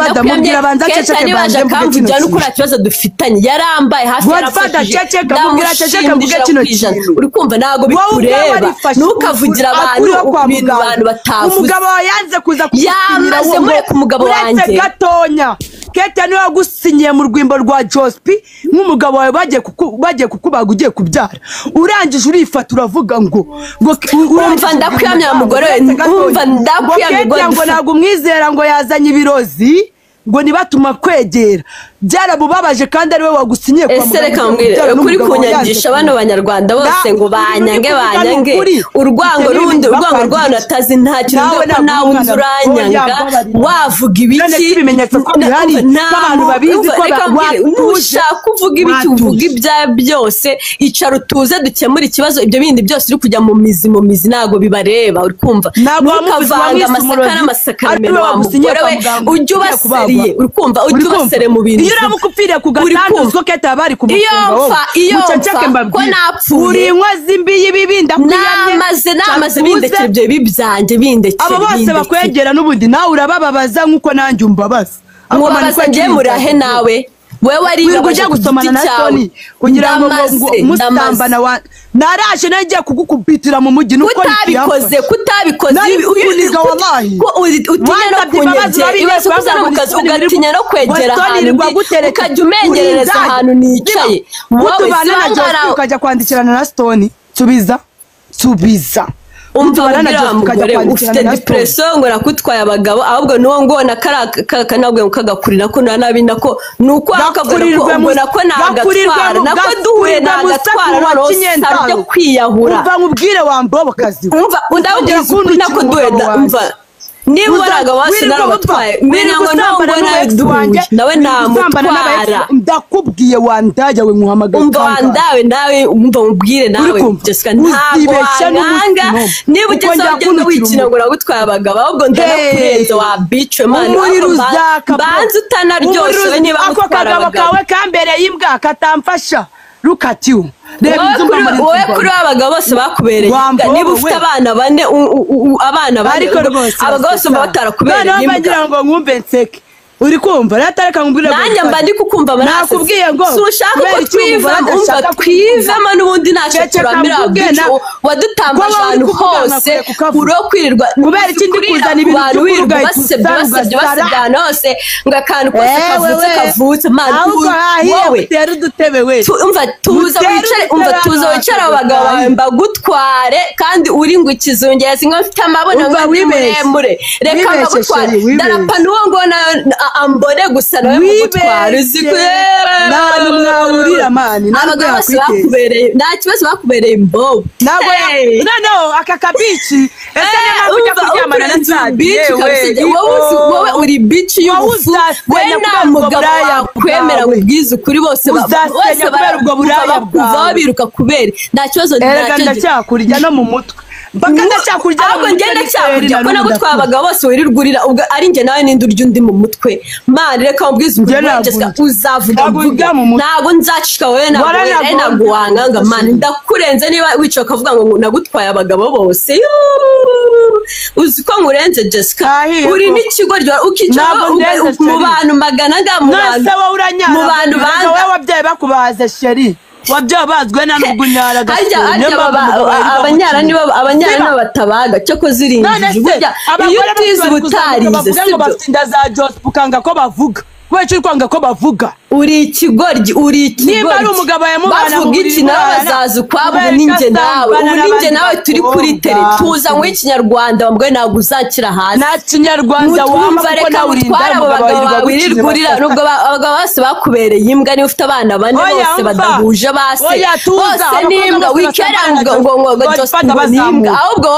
Kate nibaje akamvugira nuko nta kibazo dufitanye yarambaye hafi Godfather ceceka mvuge kino kintu uri kumva ntago bikureba nukavugira abantu ibintu abantu batavuze umugabo yanze kuza kusinyira wo mureka umugabo wanjye gatonya Kate niwe wagusinyiye mu rwimbo rwa Jospi nk'umugabo wawe bagiye kukubaga ugiye kubyara urangije urifata uravuga ngo umva ndakwiyamye mugore umva ndakwiyamye ngo ntabwo umwizera ngo yazanye ibirozi ngo nibatuma kwegera byarabubabaje kandi ari we wagusinyiye kwa muganga ese reka mbwire kuri kunyangisha bano banyarwanda bose ngo banyange urwango rundi urwango rwano atazi nta kintu ko nawe unzi uranyanga wavuga ibiki ibimenyetso ko bihari abantu babizi ko ushaka kuvuga ibiki uvuga ibya byose icara utuze dukemura ikibazo ibyo bindi byose uri kujya mu mizi ntago bibareba uri kumva ntukavanga amasaka n'amasakaramentu wa mugore we ujye ubaseriye uri kumva ujye ubasere mu bintu iyo uramukupfira ku gatanda uzwo Kate abari ku mufunga iyo ko napfuye uri inkozi mbi y'ibibinda namaze bindekere ibyo bibyanjye bindekere abo bose bakwegera n'ubundi nawe urabababaza nk'uko nanjye umbabaza mubabaza njye murahe nawe wewe ari ujya gusomana na Tony kugira ngo musambana wa naraje nagiye kugukubitira mu mujyi nuko kutabikoze uniga wallahi utinya no kunyegera ibibazo kuzana mu kazi ugatinya no kwegera ahantu ukajya umengerereza ahantu nicaye utubana na Jospi ukajya kwandikirana na Stone subiza ufite depression ngo nakutwaye abagabo ahubwo nuwo ngona kanabwe kagakurira ko nabi nako nuko akavurirwa ngo nako nagatwara nako duhuye nagatwara none cyo kwiyahura umva nkubwire wambobo kazi umva ndabwira ko nako duhuye umva niba waraga wase narabutwaye menya ngo nawe nawe duhuye nawe namutwara ndakubwiye wandaje we nkuhamagara umva wandawe nawe umva mubwire nawe Jessica ntabwo wanga niba ugeze ugenda wikina ngo nagutwaye abagabo ahubwo ndanakurenza wa bitch man banza utanaryoshye niba mutwara abagabo kawe kambere yimbwa katamfasha look at you wowe kuri abagabo bose bakubereye niba ufite abana bane abagabo bose batarakubereye bagira ngo nkumve nseke uri kumva ratareka ngumbira nanjye mba ndi kukumva nakubwiye ngo sushaka ko twivemo n'ubundi ntacyo turamira wadutamba ahantu hose uro kwirirwa kubera ikindi kuzana ibintu wirirwa basebye hose ngo akantu kose kavutse wowe tera udutebe we umva tuza wicare abagabo bawe mbagutware kandi uri ngo ikizungezi ngo mfite amabona muremure reka mbagutware darapa n'uwo ngona ambone gusa nawe mugutwara uziko ntabwo mwahurira mani abagabo bose bakubereye nta kibazo bakubereye imbobo ntabwo no aka kabici ese niba ujya kuryamana na Sadi wowe uri bici y'ubufu we nta mugabo wakwemera ngo ubwize ukuri bose kubera ubwo buraya bwawe biruka kubera nta kibazo ndacyakurya no mu mutwe mpaka ndacyakurya ahubwo ngenda cyakurya ko nagutwaye abagabo bose wirirwurira ubwo ari njye nawe ninde urya undi mu mutwe mani reka mbwize uzavuga ntabwo nzacika wowe ntabwo wanganga mani ndakurenze niba wicaye ukavuga ngo nagutwaye abagabo bose uzi ko ngurenze Jessica uri n'ikigo ukicara mu bantu magana mu bantu banga wowe wabyaye bakubaza sheri wabyabazwe na n'ugunyara abanyara nibo batabaga cyo ko zirinjije burya iyo utize ubutarize sibyo bafite inda za Joseph ukanga ko bavuga wewe kwanga ko bavuga uri ikigoryi niba ari umugabo yamubana bavuga iki nawe bazaza kwabo ninjye nawe turi kuri tele tuza mu Kinyarwanda bambwe ntabwo uzakira hasi na Kinyarwanda wamva ko nawe urinda abagabo wirirgurira nubwo abagabo bose bakubereye imbwa ni ufite abana bane bose badahuje base bose nimbwa wikera ngo Joseph nimbwa ahubwo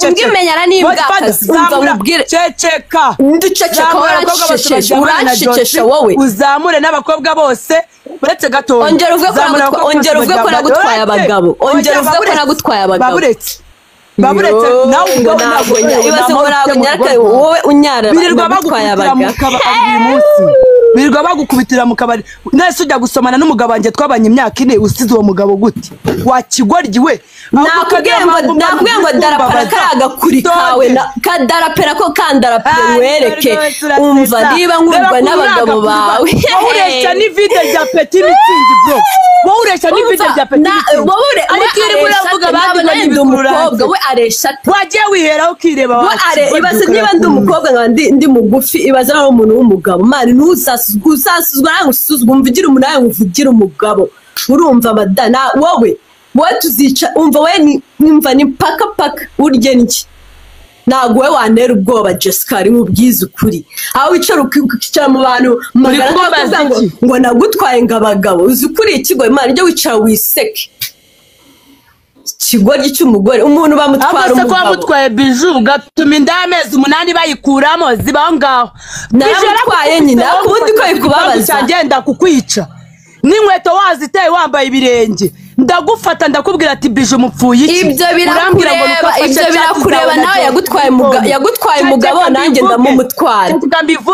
ungimenyana nimbwa akazi umva mubwire ceceka nduceceka urashekesha wowe uzamure n'abakobwa bose uretse gato ongera uvuge ko nagutwaye abagabo baburetse nawe ubwo ntabwo wowe unyara nagutwaye abagabo birirwa bagukubitira mu kabari nese ujya gusomana n'umugabo wanjye twabanye imyaka 4 usize uwo mugabo gute wakigoryi we nakubwiye ngo darapara karaga kuri kawe kadarapera ko kandarapera wereke umva niba nkurwa n'abagabo bawe wowe ni video ya Petit Mitsingi bro wowe ni video ya Petit wowe ariko iri buravuga bandi umukobwa we aresha wagiye wiheraho kireba we ibaze niba ndi umukobwa nkandi ndi mugufi ibaze naho umuntu w'umugabo mani ntusasuzwa nangusuzwa umvugira umunani uvugira umugabo urumva badana wowe tuzica umva we nimva ni paka urye niki ntabwo we wanera ubwoba Jessica ari mubwiza ukuri aho wicara ukicara mu bantu magana ngo nagutwaye ngabagabo uzi ukuri ikigo imana ijye wicara wiseke ikigoryi cy'umugore umuntu bamutwara umugabo ko bamutwaye biju gatuma indamezi 8 bayikuramo zibaho ngaho namutwaye nyina kubundi ko ikubabaza cyagenda kukwica n'inkweto waziteye wambaye ibirenge ndagufata ndakubwira ati bije mupfuye iki ibyo birakureba nawe yagutwaye umugabo nanjye ndamumutwara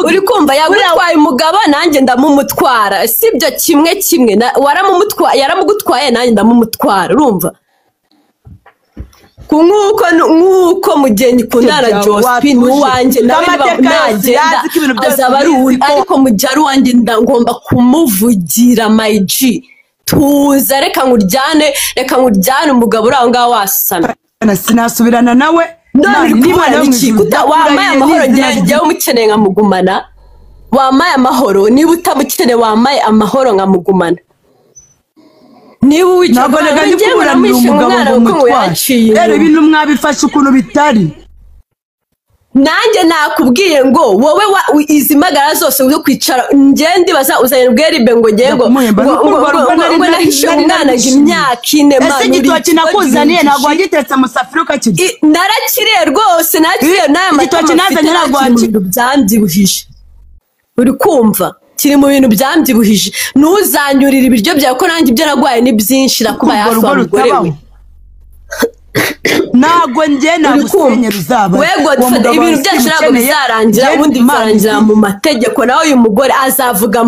uri kumva yagutwaye umugabo nanjye ndamumutwara sibyo kimwe yaramugutwaye nanjye ndamumutwara urumva nk'uko mugenyi kundana Josephine n'uwanjye nawe nagenda azaba ari uri ariko mujyari wanjye ngomba kumuvugira my G tuza reka nguryane umugabo uri aho ngaho wasana sinasubirana nawe wamaye amahoro njyewe umukeneye nkamugumana wamaye amahoro niba utamukeneye wamaye amahoro nkamugumana niba wicaye njyewe uramwishe umwana kuko ngo yaciye rero ibintu mwabifashe ukuntu bitari nanjye nakubwiye ngo wowe izi magara zose uzo kwicara ngende baza uzanye bweribe ngo ngengo ngo nahishe umwana imyaka 4 manu ese gitoki nakuzaniye nagwa wagitetse mu safari ukakirya narakiriye rwose nakiriye gitoki nazanye nagwa byandibujije uri kumva kiri mu bintu byandibujije ntuzanyurira ibiryo byawe ko nanjye ibyo nagwaye ni byinshi rakuba yafa umugore we nago njye nagusenyera uzaba wego dufata ibintu byacu ntabwo bizarangira ubundi bizarangira mu mategeko nawe uyu mugore azavuga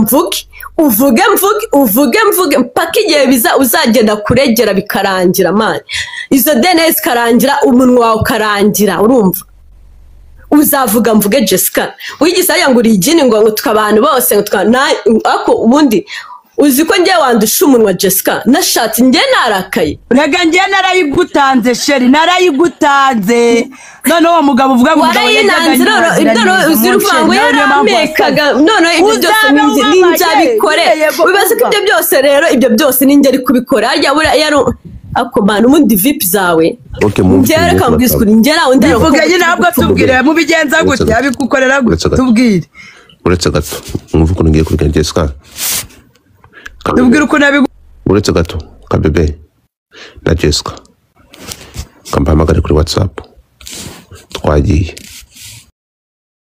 uvuge mpaka igihe uzagenda kuregera bikarangira mani izo DNA zikarangira umunwa wawe ukarangira urumva uzavuga mvuge Jessica wigize ariya ngo urigine ngo tukabantu bose ako ubundi uzi ko njye wandusha umunwa Jessica nashatse njye narakaye rega njye narayigutanze sheri narayigutanze none uwo mugabo uvuga ngo warayinanze none uziruvuga ngo yaramekaga none ibyo byose ninjye abikore wibaze ko ibyo byose rero ibyo byose ninjye ari kubikora harya yari ako bana umundi VIP zawe njye reka mbwize kuri njye nawe ndero bivuga nyine ntabwo tubwire mu bigenza gute abikukorera gute tubwire uretse gato mwumva ukuntu ngiye kuri Jessica tubwire uko nabigu uretse gato kabebe na Jessica kampahamagare kuri WhatsApp twagiye